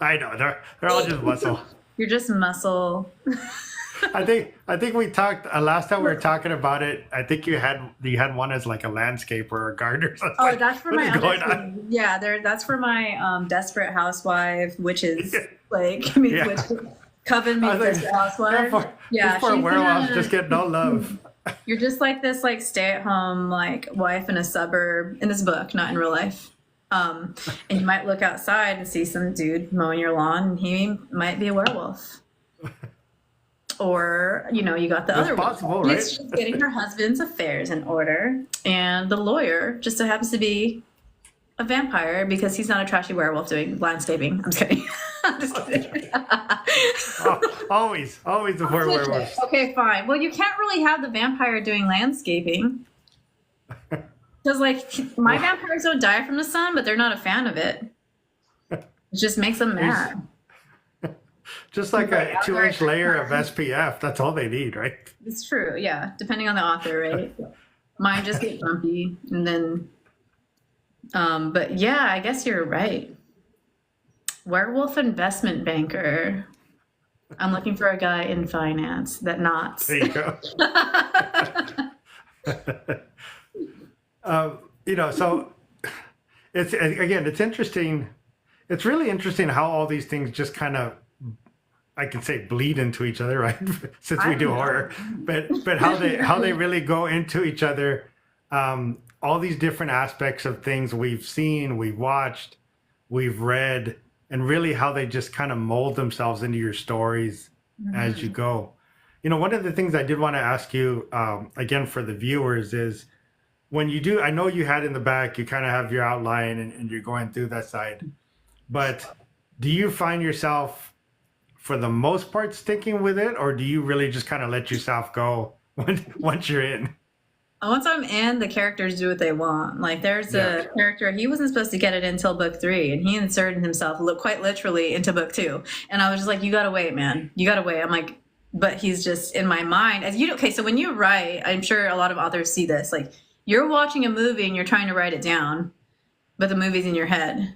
Speaker 2: I know they're all just muscle.
Speaker 1: You're just muscle.
Speaker 2: I think we talked last time we were talking about it. I think you had one as like a landscaper or a gardener. So
Speaker 1: oh, like, that's for my that's for my desperate housewife, witches like witch, coven meets desperate housewife.
Speaker 2: These poor werewolves just get no love.
Speaker 1: You're just like this like stay-at-home like wife in a suburb in this book, not in real life. And you might look outside and see some dude mowing your lawn, and he might be a werewolf. Or, you got the other
Speaker 2: possible,
Speaker 1: one.
Speaker 2: Right?
Speaker 1: She's just getting her husband's affairs in order. And the lawyer just so happens to be a vampire because he's not a trashy werewolf doing landscaping. I'm just kidding. I'm just kidding.
Speaker 2: Always the poor werewolves.
Speaker 1: Okay, fine. Well, you can't really have the vampire doing landscaping. Because, like, my vampires don't die from the sun, but they're not a fan of it. It just makes them mad.
Speaker 2: Just like a 2-inch layer of SPF, that's all they need, right?
Speaker 1: It's true, yeah. Depending on the author, right? Mine just get bumpy, and then, but yeah, I guess you're right. Werewolf investment banker. I'm looking for a guy in finance that knots.
Speaker 2: There you go. So it's interesting. It's really interesting how all these things just kind of, I can say, bleed into each other, right? Since we do horror, but how they really go into each other. All these different aspects of things we've seen, we've watched, we've read, and really how they just kind of mold themselves into your stories as you go. One of the things I did want to ask you, again, for the viewers is when you do, I know you had in the back, you kind of have your outline and you're going through that side, but do you find yourself for the most part sticking with it, or do you really just kind of let yourself go once you're in?
Speaker 1: Once I'm in, the characters do what they want. Like there's a character, he wasn't supposed to get it until book 3, and he inserted himself quite literally into book 2. And I was just like, you gotta wait, man. You gotta wait. I'm like, but he's just in my mind. As you okay, so when you write, I'm sure a lot of authors see this. Like you're watching a movie and you're trying to write it down, but the movie's in your head.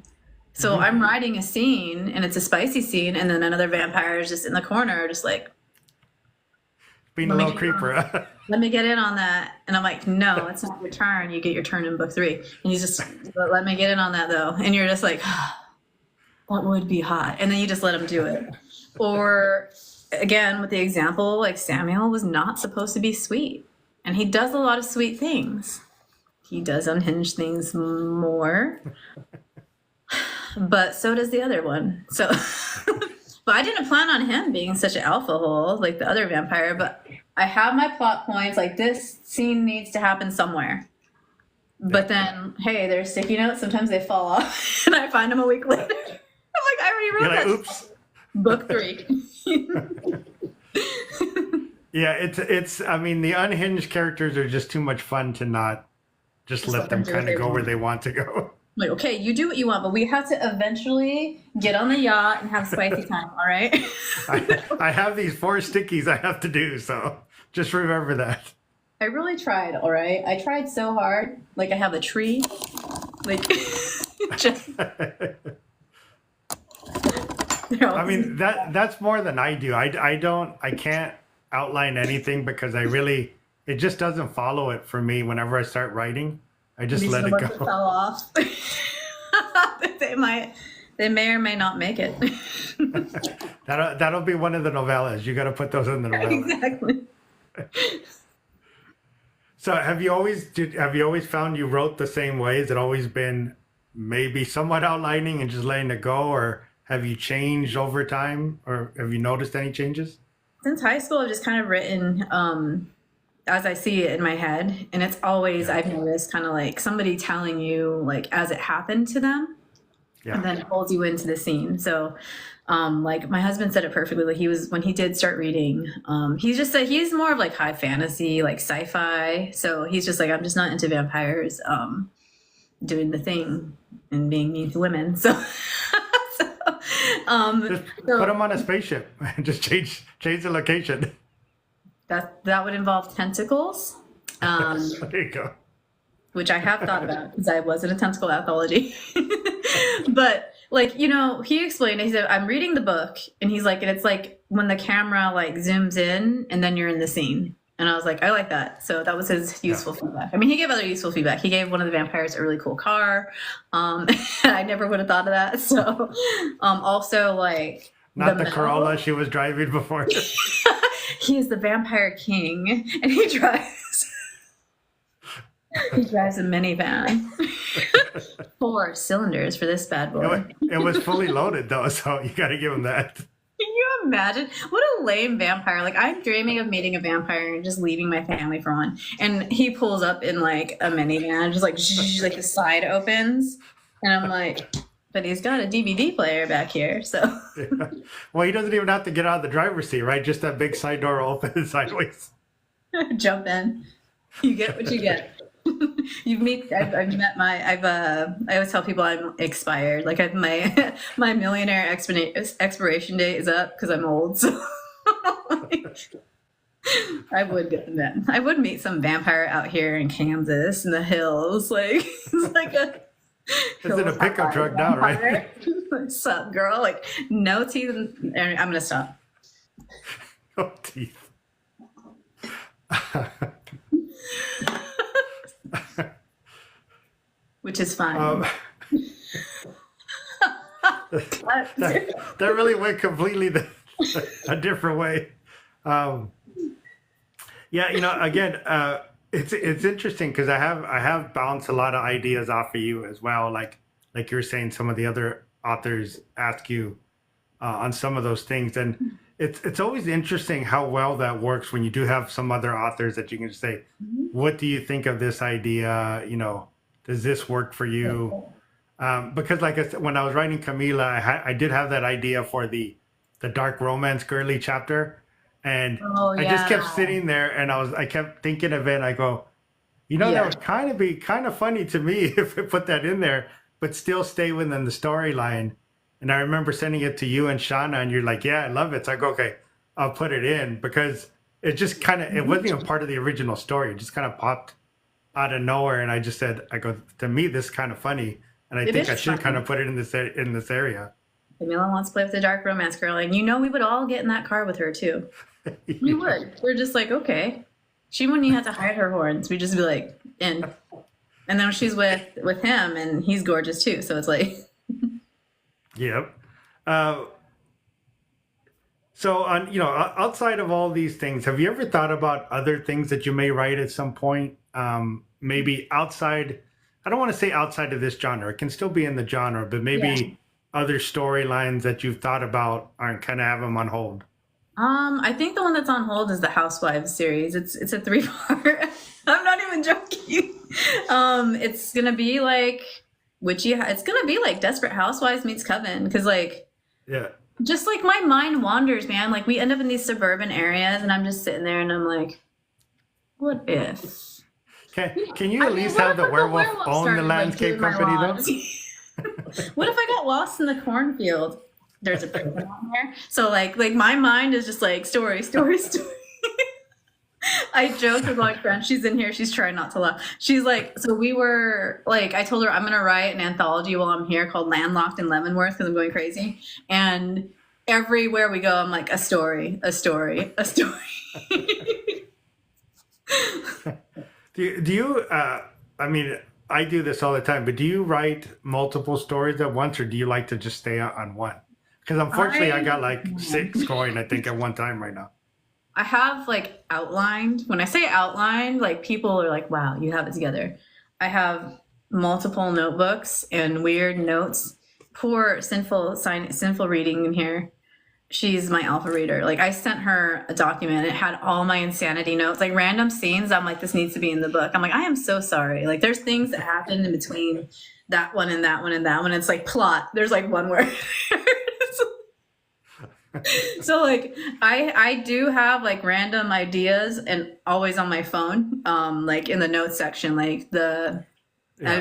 Speaker 1: So
Speaker 2: Hmm.
Speaker 1: I'm writing a scene and it's a spicy scene, and then another vampire is just in the corner, just like,
Speaker 2: Being a
Speaker 1: let me
Speaker 2: little
Speaker 1: get in on,
Speaker 2: creeper.
Speaker 1: let me get in on that. And I'm like, no, it's not your turn. You get your turn in book 3. And he's just, let me get in on that though. And you're just like, what would be hot? And then you just let him do it. Or again, with the example, like Samuel was not supposed to be sweet. And he does a lot of sweet things. He does unhinged things more, but so does the other one. So, but I didn't plan on him being such an alpha hole like the other vampire, but I have my plot points. Like this scene needs to happen somewhere. But then, hey, there's sticky notes. Sometimes they fall off, and I find them a week later. I'm like, I already wrote
Speaker 2: You're like,
Speaker 1: that.
Speaker 2: oops.
Speaker 1: Book 3.
Speaker 2: Yeah, it's. I mean, the unhinged characters are just too much fun to not just let them
Speaker 1: do what
Speaker 2: kind
Speaker 1: they
Speaker 2: of go where
Speaker 1: want.
Speaker 2: they want to go.
Speaker 1: Like, okay, you do what you want, but we have to eventually get on the yacht and have spicy time, all right?
Speaker 2: I have these 4 stickies I have to do, so just remember that.
Speaker 1: I really tried, all right? I tried so hard. Like, I have a tree. Like, just,
Speaker 2: I mean, that's more than I do. I can't outline anything because it just doesn't follow it for me whenever I start writing. I just
Speaker 1: these
Speaker 2: let
Speaker 1: are the
Speaker 2: it
Speaker 1: ones that
Speaker 2: go.
Speaker 1: fell off. They may or may not make it.
Speaker 2: That'll be one of the novellas. You got to put those in the novella.
Speaker 1: Exactly.
Speaker 2: So have you always found you wrote the same way? Has it always been maybe somewhat outlining and just letting it go, or have you changed over time, or have you noticed any changes?
Speaker 1: Since high school, I've just kind of written as I see it in my head. And it's always,
Speaker 2: Yeah,
Speaker 1: I've noticed, kind of like somebody telling you, like, as it happened to them. And
Speaker 2: yeah,
Speaker 1: then it pulls you into the scene. So, like my husband said it perfectly. Like he was when he did start reading, he's just like he's more of like high fantasy, like sci-fi. So he's just like I'm just not into vampires, doing the thing and being mean to women. So, so,
Speaker 2: just put
Speaker 1: so
Speaker 2: them on a spaceship and just change the location.
Speaker 1: that would involve tentacles.
Speaker 2: There you go.
Speaker 1: Which I have thought about because I was in a tentacle anthology. But like, he explained, he said, I'm reading the book and he's like, and it's like when the camera like zooms in and then you're in the scene. And I was like, I like that. So that was his
Speaker 2: Yeah.
Speaker 1: useful feedback. I mean, he gave other useful feedback. He gave one of the vampires a really cool car. I never would have thought of that. So, also like
Speaker 2: Not the
Speaker 1: metal.
Speaker 2: Corolla she was driving before.
Speaker 1: He is the vampire king and he drives a minivan. 4 cylinders for this bad boy.
Speaker 2: It was fully loaded though, so you got to give him that.
Speaker 1: Can you imagine? What a lame vampire. Like, I'm dreaming of meeting a vampire and just leaving my family for one. And he pulls up in like a minivan, just like, like the side opens. And I'm like, but he's got a DVD player back here. So
Speaker 2: Yeah. Well, he doesn't even have to get out of the driver's seat, right? Just that big side door open sideways.
Speaker 1: jump in. You get what you get. I've met I always tell people I'm expired. Like my millionaire expiration date is up because I'm old. So I would get the man. I would meet some vampire out here in Kansas in the hills. Like it's like a
Speaker 2: It's in a pickup truck now, right?
Speaker 1: What's up, girl? Like no teeth. I'm gonna stop.
Speaker 2: Oh, teeth.
Speaker 1: Which is fine.
Speaker 2: That really went completely a different way. Yeah, again, it's interesting because I have bounced a lot of ideas off of you as well. Like you were saying, some of the other authors ask you on some of those things, and it's always interesting how well that works when you do have some other authors that you can just say, "What do you think of this idea?" Does this work for you? Because like I said, when I was writing Camila, I did have that idea for the dark romance girly chapter. And
Speaker 1: Oh
Speaker 2: I just kept
Speaker 1: yeah.
Speaker 2: sitting there and I kept thinking of it. And I go, that
Speaker 1: Yeah.
Speaker 2: would kind of be kind of funny to me if I put that in there, but still stay within the storyline. And I remember sending it to you and Shauna and you're like, yeah, I love it. So I go, okay, I'll put it in because it just kind of, it wasn't even part of the original story. It just kind of popped out of nowhere. And I just said, I go, to me, this is kind of funny. And I
Speaker 1: It
Speaker 2: think I
Speaker 1: is
Speaker 2: should kind
Speaker 1: funny.
Speaker 2: of put it in this area.
Speaker 1: Camila wants to play with the dark romance girl, and you know we would all get in that car with her too. We
Speaker 2: Yeah.
Speaker 1: would. We're just like, okay. She wouldn't even have to hide her horns. We'd just be like, in. And then she's with him, and he's gorgeous too. So it's like,
Speaker 2: Yep. Uh, so on, outside of all these things, have you ever thought about other things that you may write at some point? Maybe outside, I don't want to say outside of this genre. It can still be in the genre, but
Speaker 1: yeah.
Speaker 2: maybe other storylines that you've thought about and kind of have them on hold.
Speaker 1: I think the one that's on hold is the Housewives series. It's a 3-part. I'm not even joking. It's gonna be like witchy. It's gonna be like Desperate Housewives meets Coven, because like
Speaker 2: Yeah.
Speaker 1: just like my mind wanders, man. Like we end up in these suburban areas, and I'm just sitting there, and I'm like, what if?
Speaker 2: Can you
Speaker 1: I
Speaker 2: at
Speaker 1: mean,
Speaker 2: least
Speaker 1: what
Speaker 2: have
Speaker 1: if
Speaker 2: the
Speaker 1: like a
Speaker 2: werewolf
Speaker 1: werewolf
Speaker 2: own the
Speaker 1: started like
Speaker 2: landscape
Speaker 1: doing my
Speaker 2: company though?
Speaker 1: lawns? What if I got lost in the cornfield? There's a prison on there. So like my mind is just like story, story, story. I joked with my friend. She's in here. She's trying not to laugh. She's like, so we were like, I told her I'm gonna write an anthology while I'm here called Landlocked in Leavenworth because I'm going crazy. And everywhere we go, I'm like a story, a story, a story.
Speaker 2: Do you I mean, I do this all the time, but do you write multiple stories at once or do you like to just stay on one? Because unfortunately, I got like six going, I think, at one time right now.
Speaker 1: I have like outlined. When I say outlined, like people are like, wow, you have it together. I have multiple notebooks and weird notes. Poor sinful reading in here. She's my alpha reader. Like I sent her a document. It had all my insanity notes, like random scenes. I'm like, this needs to be in the book. I'm like, I am so sorry. Like there's things that happen in between that one and that one and that one. It's like plot. There's like one word. So like I do have like random ideas and always on my phone, like in the notes section, like
Speaker 2: Yeah.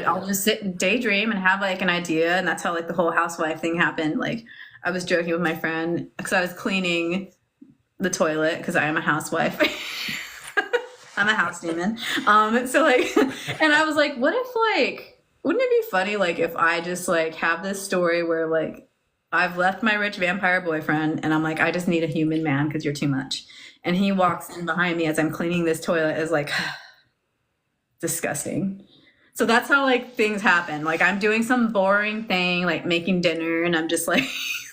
Speaker 1: I'll just sit and daydream and have like an idea, and that's how like the whole housewife thing happened. Like I was joking with my friend because I was cleaning the toilet because I am a housewife. I'm a house demon. So like, and I was like, what if like, wouldn't it be funny like if I just like have this story where like I've left my rich vampire boyfriend and I'm like, I just need a human man because you're too much. And he walks in behind me as I'm cleaning this toilet is like disgusting. So that's how like things happen. Like I'm doing some boring thing, like making dinner, and I'm just like,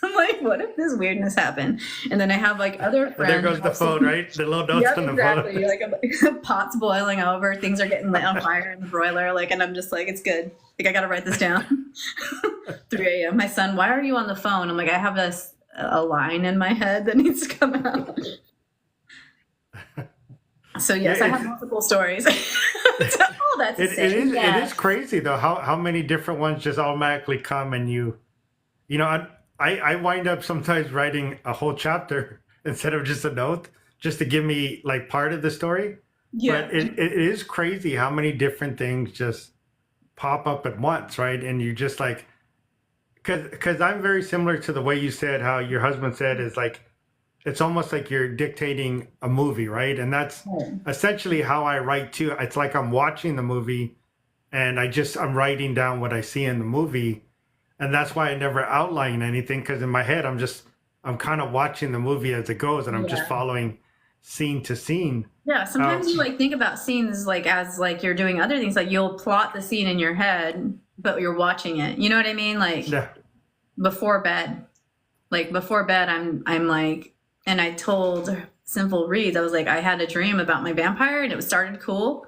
Speaker 1: I'm like, what if this weirdness happened? And then I have like other
Speaker 2: And there
Speaker 1: friends.
Speaker 2: goes the phone, right? The little notes
Speaker 1: Yep,
Speaker 2: on the
Speaker 1: exactly.
Speaker 2: phone.
Speaker 1: Like a pot's boiling over, things are getting lit on fire in the broiler, like, and I'm just like, it's good. Like I gotta write this down. 3 a.m. My son, why are you on the phone? I'm like, I have a line in my head that needs to come out. So yes,
Speaker 2: Yeah,
Speaker 1: I have multiple stories. Oh, that's
Speaker 2: it
Speaker 1: insane.
Speaker 2: is
Speaker 1: Yeah.
Speaker 2: it is crazy though how many different ones just automatically come and I wind up sometimes writing a whole chapter instead of just a note just to give me like part of the story.
Speaker 1: Yeah.
Speaker 2: But it is crazy how many different things just pop up at once, right? And you just like because I'm very similar to the way you said how your husband said is like it's almost like you're dictating a movie, right? And that's essentially how I write too. It's like I'm watching the movie and I'm writing down what I see in the movie. And that's why I never outline anything because in my head I'm kind of watching the movie as it goes and I'm just
Speaker 1: Yeah.
Speaker 2: following scene to scene.
Speaker 1: Yeah, sometimes
Speaker 2: Um,
Speaker 1: you like think about scenes like as like you're doing other things. Like you'll plot the scene in your head, but you're watching it. You know what I mean? Like
Speaker 2: yeah,
Speaker 1: before bed. Like before bed, I'm like, and I told Simple Reads, I was like, I had a dream about my vampire, and it started cool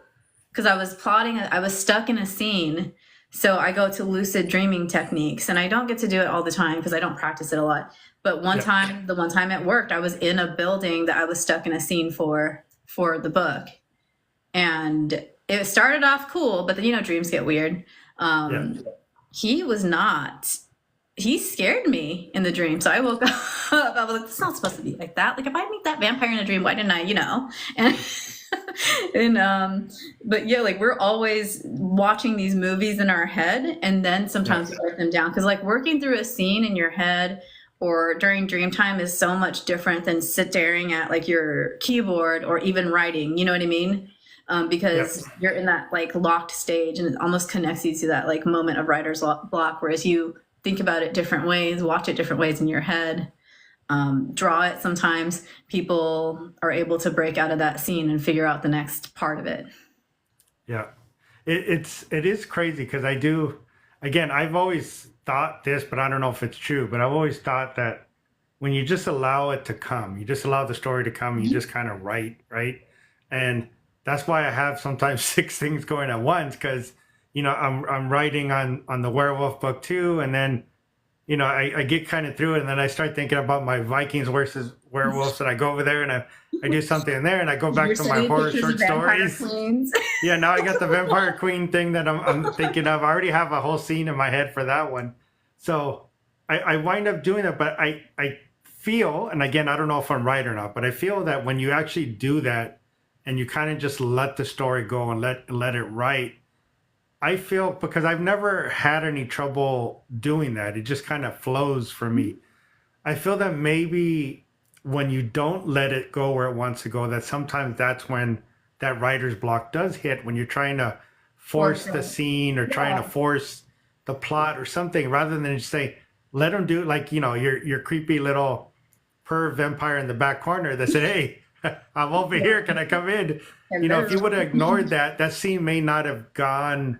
Speaker 1: because I was plotting. I was stuck in a scene, so I go to lucid dreaming techniques, and I don't get to do it all the time because I don't practice it a lot. But
Speaker 2: yeah,
Speaker 1: the one time it worked, I was in a building that I was stuck in a scene for the book, and it started off cool, but then dreams get weird.
Speaker 2: yeah.
Speaker 1: He was not. He scared me in the dream. So I woke up. I was like, "It's not supposed to be like that. Like, if I meet that vampire in a dream, why didn't I? And but yeah, like we're always watching these movies in our head, and then sometimes we write them down because like working through a scene in your head or during dream time is so much different than staring at like your keyboard or even writing. You know what I mean?
Speaker 2: Yep.
Speaker 1: Because you're in that like locked stage, and it almost connects you to that like moment of writer's block. Whereas you think about it different ways, watch it different ways in your head, draw it. Sometimes people are able to break out of that scene and figure out the next part of it.
Speaker 2: Yeah. It is crazy because I do, again, I've always thought this, but I don't know if it's true, but I've always thought that when you just allow it to come, you just allow the story to come, you just kind of write, right? And that's why I have sometimes six things going at once, because I'm writing on the werewolf book too, and then I get kind of through it, and then I start thinking about my Vikings versus werewolves, and I go over there and I do something in there, and I go back
Speaker 1: You're
Speaker 2: to my
Speaker 1: sending
Speaker 2: horror
Speaker 1: pictures
Speaker 2: short
Speaker 1: of vampire
Speaker 2: stories.
Speaker 1: queens.
Speaker 2: Yeah, now I got the vampire queen thing that I'm thinking of. I already have a whole scene in my head for that one. So I wind up doing it, but I feel, and again, I don't know if I'm right or not, but I feel that when you actually do that and you kind of just let the story go and let it write, I feel, because I've never had any trouble doing that. It just kind of flows for me. I feel that maybe when you don't let it go where it wants to go, that sometimes that's when that writer's block does hit, when you're trying to force the
Speaker 1: Forcing.
Speaker 2: scene or trying to
Speaker 1: Yeah.
Speaker 2: force the plot or something, rather than just say, let them do, like, your creepy little per vampire in the back corner that said, hey, I'm over here. Can I come in? If
Speaker 1: Hello.
Speaker 2: you would have ignored that, that scene may not have gone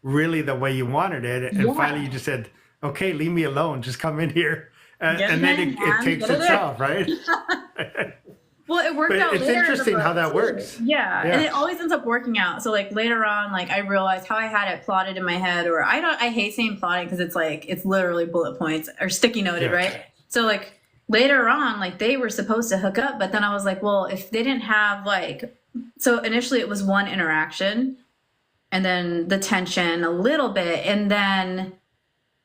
Speaker 2: really the way you wanted it. And finally
Speaker 1: Yeah.
Speaker 2: you just said, okay, leave me alone. Just come in here.
Speaker 1: Get
Speaker 2: And
Speaker 1: it
Speaker 2: then
Speaker 1: in,
Speaker 2: it
Speaker 1: man.
Speaker 2: takes
Speaker 1: Get it in.
Speaker 2: itself, right?
Speaker 1: Well, it
Speaker 2: But
Speaker 1: worked out
Speaker 2: it's
Speaker 1: later in the
Speaker 2: interesting how
Speaker 1: book
Speaker 2: that
Speaker 1: too.
Speaker 2: works.
Speaker 1: Yeah, and
Speaker 2: Yeah.
Speaker 1: it always ends up working out. So like later on, like I realized how I had it plotted in my head, or I hate saying plotting because it's like it's literally bullet points or sticky noted,
Speaker 2: Yeah.
Speaker 1: right? So like later on, like they were supposed to hook up, but then I was like, well, if they didn't have like, so initially it was one interaction, and then the tension a little bit, and then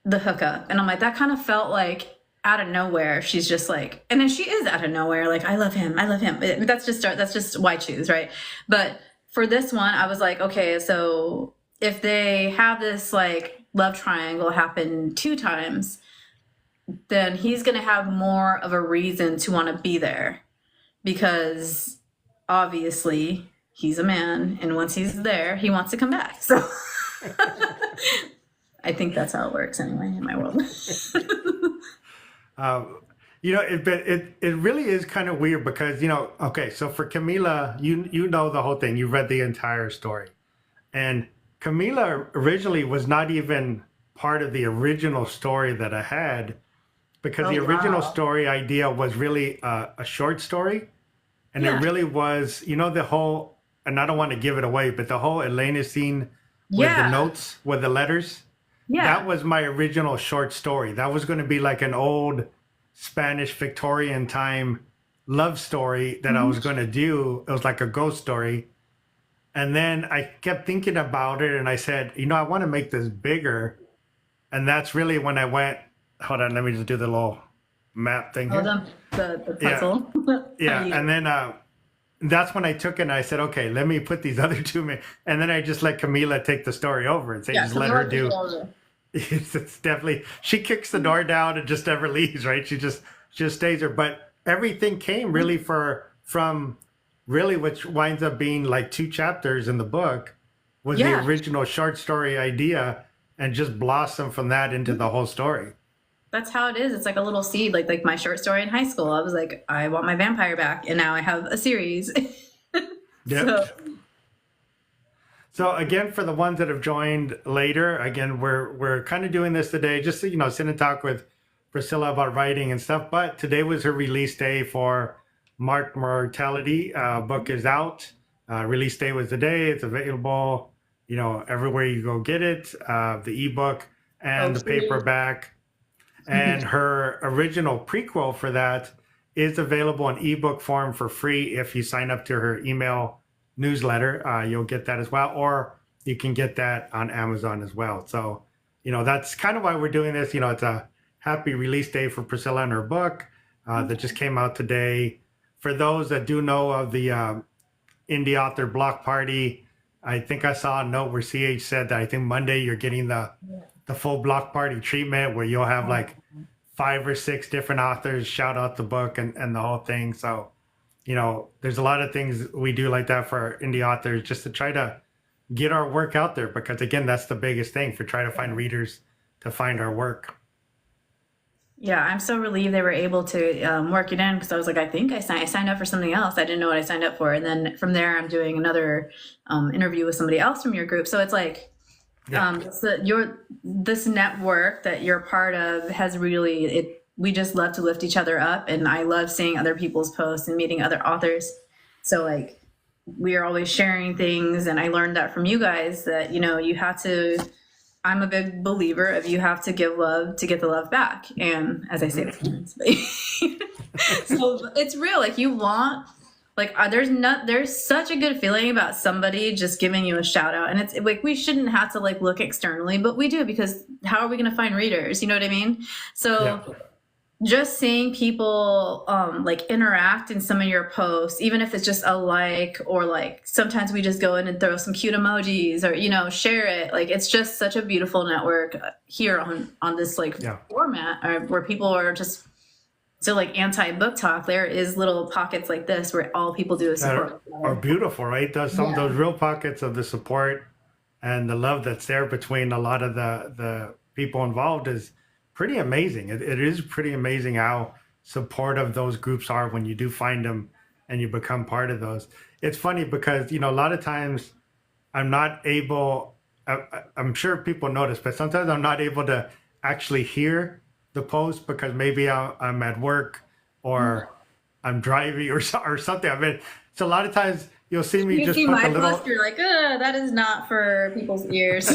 Speaker 1: the hookup. And I'm like, that kind of felt like out of nowhere. She's just like, and then she is out of nowhere. Like, I love him. I love him. That's just why choose, right? But for this one, I was like, okay, so if they have this like love triangle happen two times, then he's going to have more of a reason to want to be there because obviously he's a man. And once he's there, he wants to come back. So I think that's how it works anyway in my world.
Speaker 2: Um, but it really is kind of weird because, okay, so for Camila, you know the whole thing. You read the entire story. And Camila originally was not even part of the original story that I had, because
Speaker 1: Oh,
Speaker 2: the original
Speaker 1: wow.
Speaker 2: story idea was really a short story. And it
Speaker 1: Yeah.
Speaker 2: really was, the whole, and I don't want to give it away, but the whole Elena scene with the
Speaker 1: Yeah.
Speaker 2: notes, with the letters, that
Speaker 1: Yeah.
Speaker 2: was my original short story. That was going to be like an old Spanish Victorian time love story that I
Speaker 1: Mhm.
Speaker 2: was going to do. It was like a ghost story. And then I kept thinking about it and I said, I want to make this bigger. And that's really when I went, hold on, let me just do the little map thing
Speaker 1: Hold
Speaker 2: here.
Speaker 1: on. The
Speaker 2: Yeah.
Speaker 1: puzzle. How
Speaker 2: Yeah.
Speaker 1: you?
Speaker 2: And then that's when I took it and I said, okay, let me put these other two. And then I just let Camila take the story over and say,
Speaker 1: Yeah.
Speaker 2: just let her do.
Speaker 1: Camila.
Speaker 2: It's definitely, she kicks the door down and just never leaves, right? She just stays there. But everything came really from really, which winds up being like two chapters in the book, was the
Speaker 1: Yeah.
Speaker 2: original short story idea, and just blossomed from that into the whole story.
Speaker 1: That's how it is. It's like a little seed, like my short story in high school. I was like, I want my vampire back, and now I have a series.
Speaker 2: Yep.
Speaker 1: So
Speaker 2: So again, for the ones that have joined later, again, we're kind of doing this today just to sit and talk with Priscilla about writing and stuff. But today was her release day for Mortality. Book is out. Release day was today. It's available, everywhere you go get it. The ebook and the
Speaker 1: hopefully,
Speaker 2: paperback. And her original prequel for that is available in ebook form for free if you sign up to her email newsletter. You'll get that as well, or you can get that on Amazon as well. So, that's kind of why we're doing this. It's a happy release day for Priscilla and her book that just came out today. For those that do know of the indie author block party, I think I saw a note where CH said that I think Monday you're getting the full block party treatment where you'll have like five or six different authors shout out the book and the whole thing. So, there's a lot of things we do like that for our indie authors just to try to get our work out there because again, that's the biggest thing for trying to find readers to find our work.
Speaker 1: Yeah, I'm so relieved they were able to work it in because I was like, I think I signed up for something else. I didn't know what I signed up for. And then from there, I'm doing another interview with somebody else from your group. So it's like this network that you're part of has really, we just love to lift each other up. And I love seeing other people's posts and meeting other authors. So like we are always sharing things. And I learned that from you guys that, you have to, I'm a big believer of you have to give love to get the love back. And as I say with friends, so it's real. Like you want, like there's such a good feeling about somebody just giving you a shout out. And it's like, we shouldn't have to like look externally, but we do because how are we going to find readers? You know what I mean? So just seeing people like interact in some of your posts, even if it's just a like, or like sometimes we just go in and throw some cute emojis or, share it. Like it's just such a beautiful network here on this like format where people are just so like anti-book talk. There is little pockets like this where all people do is support.
Speaker 2: Are beautiful, right? Some of those real pockets of the support and the love that's there between a lot of the people involved is pretty amazing. It is pretty amazing how supportive those groups are when you do find them and you become part of those. It's funny because, a lot of times I'm not able, I'm sure people notice, but sometimes I'm not able to actually hear the post because maybe I'm at work or I'm driving or something. I mean, so a lot of times you'll see me just put a little.
Speaker 1: Post, you're like, that is not for people's ears.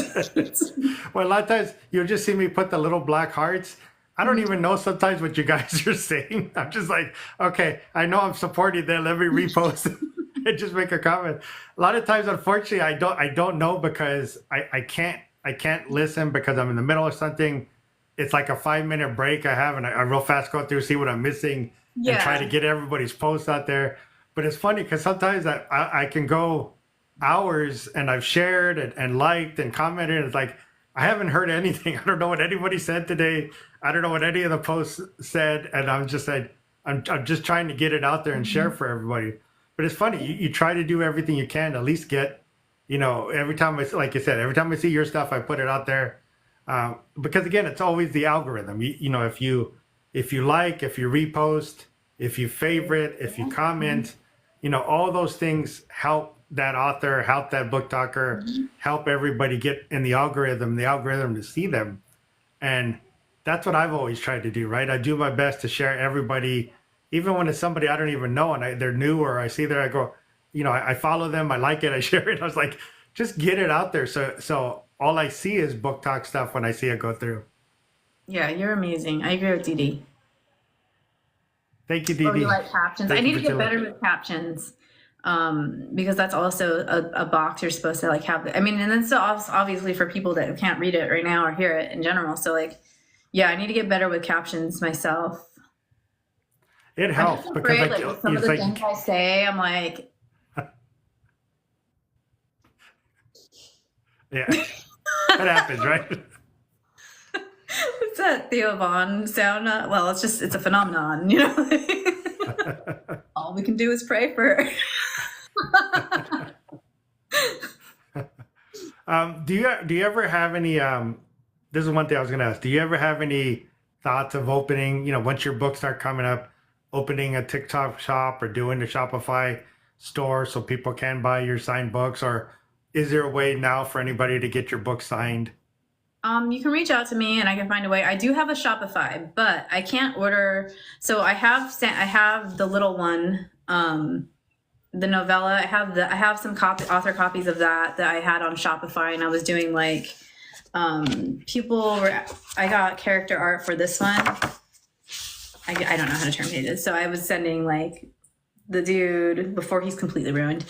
Speaker 2: Well, a lot of times you'll just see me put the little black hearts. I don't even know sometimes what you guys are saying. I'm just like, okay, I know I'm supporting them. Let me repost and just make a comment. A lot of times, unfortunately, I don't know because I can't listen because I'm in the middle of something. It's like a 5-minute break I have, and I real fast go through, see what I'm missing, and try to get everybody's posts out there. But it's funny because sometimes I can go hours and I've shared and liked and commented. And it's like, I haven't heard anything. I don't know what anybody said today. I don't know what any of the posts said. And I'm just like, I'm just trying to get it out there and share for everybody. But it's funny. You try to do everything you can to at least get, every time like I said, every time I see your stuff, I put it out there. Because again, it's always the algorithm. If you like, if you repost, if you favorite, if you comment, all those things help that author, help that book talker, help everybody get in the algorithm to see them. And that's what I've always tried to do, right? I do my best to share everybody, even when it's somebody I don't even know and they're new or I see there, I go, I follow them, I like it, I share it. I was like, just get it out there. So all I see is book talk stuff when I see it go through.
Speaker 1: Yeah, you're amazing. I agree with Dee.
Speaker 2: Thank you, Dee.
Speaker 1: Oh, you like captions. I need to get better with captions because that's also a box you're supposed to like have. I mean, and then so obviously for people that can't read it right now or hear it in general. So like, yeah, I need to get better with captions myself.
Speaker 2: It helps because
Speaker 1: like some of the things I say, I'm like,
Speaker 2: yeah, that happens, right?
Speaker 1: What's that Theo Vaughn sound? Well, it's a phenomenon, All we can do is pray for her.
Speaker 2: Do you ever have any? This is one thing I was going to ask. Do you ever have any thoughts of opening? Once your books start coming up, opening a TikTok shop or doing a Shopify store so people can buy your signed books, or is there a way now for anybody to get your book signed?
Speaker 1: You can reach out to me and I can find a way. I do have a Shopify, but I can't order. So I have the little one, the novella. I have some author copies of that I had on Shopify, and I was doing like, I got character art for this one. I don't know how to turn pages. So I was sending like the dude before he's completely ruined,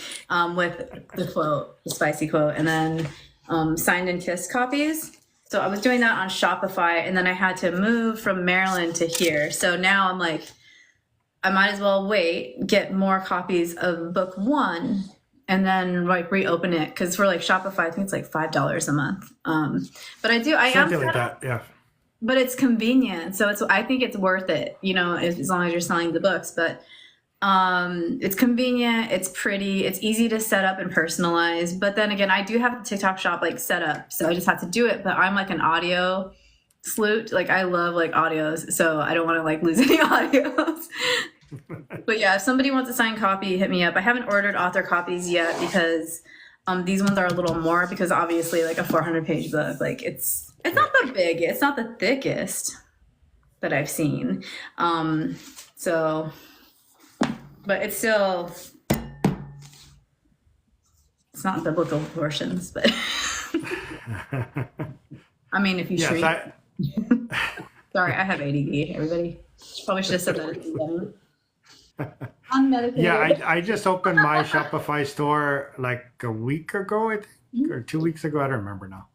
Speaker 1: with the quote, the spicy quote, and then, signed and kissed copies. So I was doing that on Shopify, and then I had to move from Maryland to here. So now I'm like, I might as well get more copies of book one, and then like reopen it. Because for like Shopify, I think it's like $5 a month. But I am
Speaker 2: something like that, yeah.
Speaker 1: but it's convenient. So I think it's worth it, as long as you're selling the books. But it's convenient, it's pretty, it's easy to set up and personalize. But then again, I do have the TikTok shop like set up, so I just have to do it. But I'm like an audio sleuth. Like I love like audios, so I don't want to like lose any audios. But yeah, if somebody wants a signed copy, hit me up. I haven't ordered author copies yet because these ones are a little more, because obviously like a 400-page book, like it's not the biggest, it's not the thickest that I've seen. So, but it's still, it's not biblical proportions, but I mean, if you
Speaker 2: Yes,
Speaker 1: shrink. Sorry, I have ADD, everybody. Probably should have said that at the beginning. Unmedicated.
Speaker 2: yeah, I just opened my Shopify store like a week ago, I think, or 2 weeks ago. I don't remember now.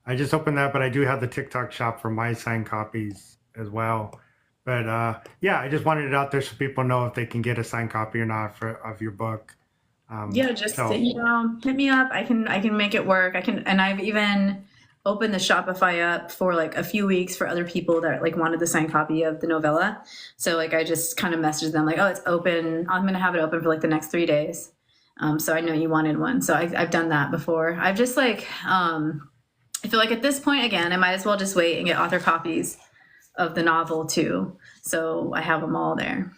Speaker 2: I just opened that, but I do have the TikTok shop for my signed copies as well. But yeah, I just wanted it out there so people know if they can get a signed copy or not of your book.
Speaker 1: Yeah, just
Speaker 2: So
Speaker 1: hit me up. I can make it work. And I've even opened the Shopify up for like a few weeks for other people that like wanted the signed copy of the novella. So like I just kind of messaged them like, oh, it's open. I'm gonna have it open for like the next 3 days. So I know you wanted one. So I've done that before. I've just like I feel like at this point again, I might as well just wait and get author copies of the novel too. So I have them all there.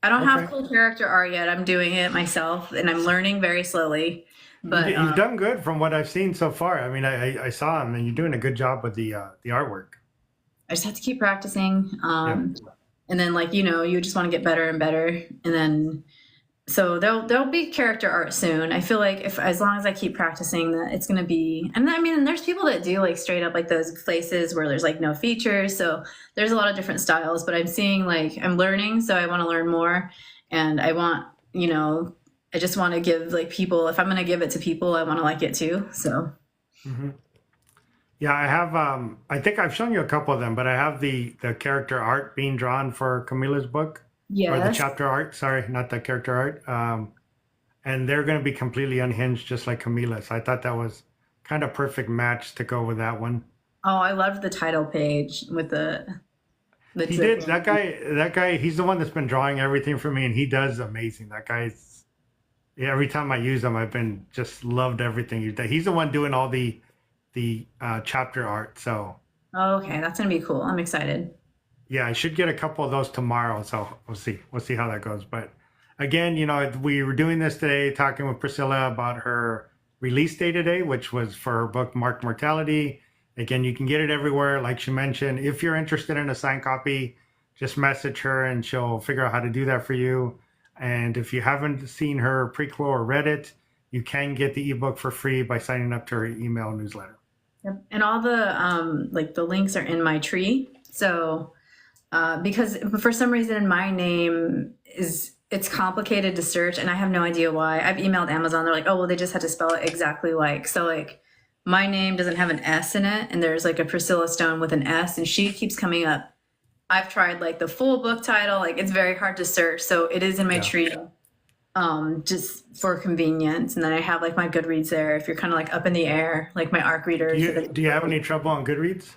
Speaker 1: I don't have
Speaker 2: okay,
Speaker 1: cool character art yet. I'm doing it myself and I'm learning very slowly. But
Speaker 2: you've done good from what I've seen so far. I mean, I saw them, and you're doing a good job with the artwork.
Speaker 1: I just have to keep practicing.
Speaker 2: Yep.
Speaker 1: And then like, you just want to get better and better. And then so there'll be character art soon. I feel like as long as I keep practicing that it's gonna be, and I mean there's people that do like straight up like those places where there's like no features. So there's a lot of different styles, but I'm seeing like I'm learning, so I want to learn more. And I just want to give like people, if I'm gonna give it to people, I want to like it too. So
Speaker 2: hmm Yeah, I have. I think I've shown you a couple of them, but I have the character art being drawn for Camila's book, or the
Speaker 1: yes.
Speaker 2: chapter art. Sorry, not the character art. And they're going to be completely unhinged, just like Camila. So I thought that was kind of perfect match to go with that one.
Speaker 1: Oh, I loved the title page with the
Speaker 2: He
Speaker 1: drip.
Speaker 2: did that guy. That guy. He's the one that's been drawing everything for me, and he does amazing. That guy's. Yeah, every time I use him, I've been just loved everything he's done. He's the one doing all the chapter art. So
Speaker 1: Oh, okay, that's gonna be cool. I'm excited.
Speaker 2: yeah, I should get a couple of those tomorrow. So we'll see. We'll see how that goes. But again, we were doing this today, talking with Priscilla about her release day today, which was for her book marked Mortality. Again, you can get it everywhere, like she mentioned. If you're interested in a signed copy, just message her and she'll figure out how to do that for you. And if you haven't seen her prequel or read it, you can get the ebook for free by signing up to her email newsletter.
Speaker 1: Yep. And all the like the links are in my tree. So because for some reason my name it's complicated to search and I have no idea why. I've emailed Amazon. They're like, oh well, they just had to spell it exactly like. So like my name doesn't have an S in it, and there's like a Priscilla Stone with an S, and she keeps coming up. I've tried like the full book title, like it's very hard to search. So it is in my
Speaker 2: Yeah.
Speaker 1: tree. Just for convenience. And then I have like my Goodreads there if you're kind of like up in the air, like my ARC readers.
Speaker 2: Do you have any trouble on Goodreads?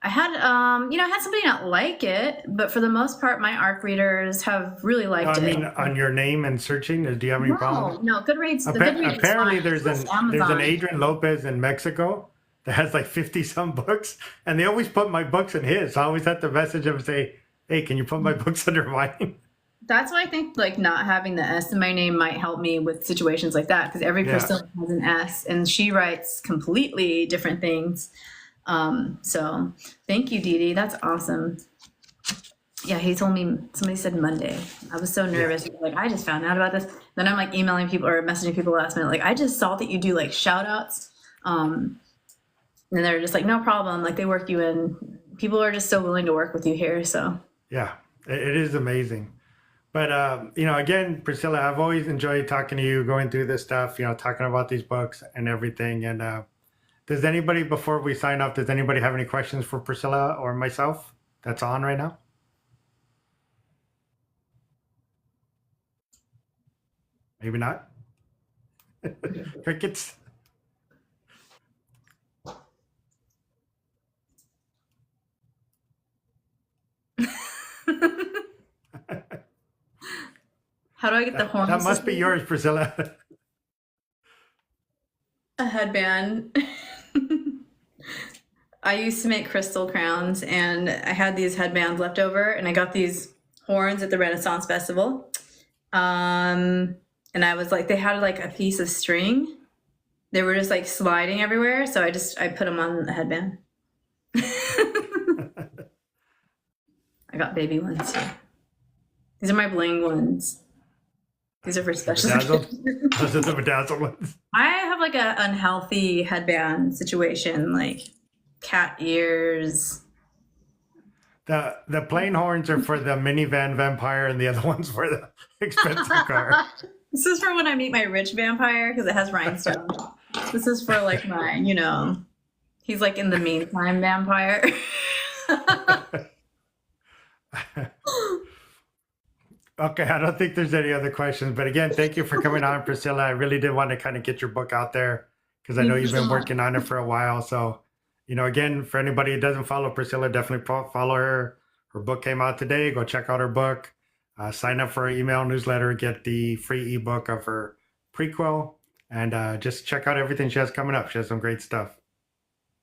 Speaker 1: I had I had somebody not like it, but for the most part my ARC readers have really
Speaker 2: No,
Speaker 1: liked
Speaker 2: I
Speaker 1: it.
Speaker 2: mean on your name and searching. Do you have any problem?
Speaker 1: No, Goodreads, the Goodreads is
Speaker 2: Apparently,
Speaker 1: fine.
Speaker 2: there's
Speaker 1: It's
Speaker 2: an
Speaker 1: just
Speaker 2: there's an
Speaker 1: Amazon.
Speaker 2: Adrian Lopez in Mexico that has like 50 some books, and they always put my books in his. So I always have to message him and say, "Hey, can you put my books under mine?"
Speaker 1: That's why I think like not having the S in my name might help me with situations like that, because every
Speaker 2: Yeah.
Speaker 1: Priscilla has an S and she writes completely different things. So thank you, Dee Dee. That's awesome. Yeah, he told me, somebody said Monday. I was so nervous. Like, I just found out about this. Then I'm like emailing people or messaging people last minute. Like, I just saw that you do like shout outs. And they're just like, no problem. Like, they work you in. People are just so willing to work with you here. So,
Speaker 2: Yeah, it is amazing. But again, Priscilla, I've always enjoyed talking to you, going through this stuff. Talking about these books and everything. And does anybody, before we sign off, does anybody have any questions for Priscilla or myself that's on right now? Maybe not. Crickets.
Speaker 1: How do I get the
Speaker 2: That
Speaker 1: horns?
Speaker 2: must be yours, Priscilla.
Speaker 1: A headband. I used to make crystal crowns, and I had these headbands left over, and I got these horns at the Renaissance Festival. And I was like, they had like a piece of string. They were just like sliding everywhere, so I put them on the headband. I got baby ones too. These are my bling ones. These are for special
Speaker 2: Bedazzled?
Speaker 1: occasions.
Speaker 2: Those are the bedazzled ones.
Speaker 1: I have like an unhealthy headband situation, like cat ears.
Speaker 2: The plain horns are for the minivan vampire, and the other ones for the expensive car.
Speaker 1: This is for when I meet my rich vampire because it has rhinestones. This is for like my, he's like in the meantime vampire.
Speaker 2: Okay, I don't think there's any other questions. But again, thank you for coming on, Priscilla. I really did want to kind of get your book out there because I know you've been working on it for a while. So, again, for anybody who doesn't follow Priscilla, definitely follow her. Her book came out today. Go check out her book. Sign up for her email newsletter. Get the free ebook of her prequel. And just check out everything she has coming up. She has some great stuff.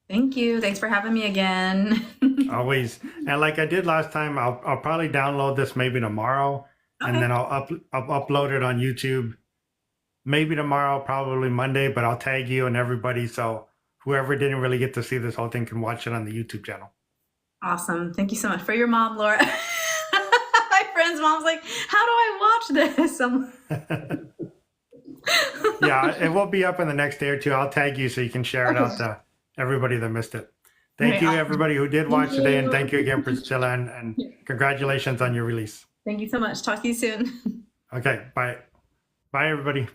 Speaker 1: Thank you. Thanks for having me again.
Speaker 2: Always. And like I did last time, I'll probably download this maybe tomorrow.
Speaker 1: Okay.
Speaker 2: And then I'll upload it on YouTube maybe tomorrow, probably Monday, but I'll tag you and everybody. So whoever didn't really get to see this whole thing can watch it on the YouTube channel.
Speaker 1: Awesome. Thank you so much. For your mom, Laura. My friend's mom's like, how do I watch this?
Speaker 2: Yeah, it will be up in the next day or two. I'll tag you so you can share it out to everybody that missed it. Thank you, everybody who did watch today. And thank you again, Priscilla. And congratulations on your release.
Speaker 1: Thank you so much. Talk to you soon.
Speaker 2: Okay, bye. Bye, everybody.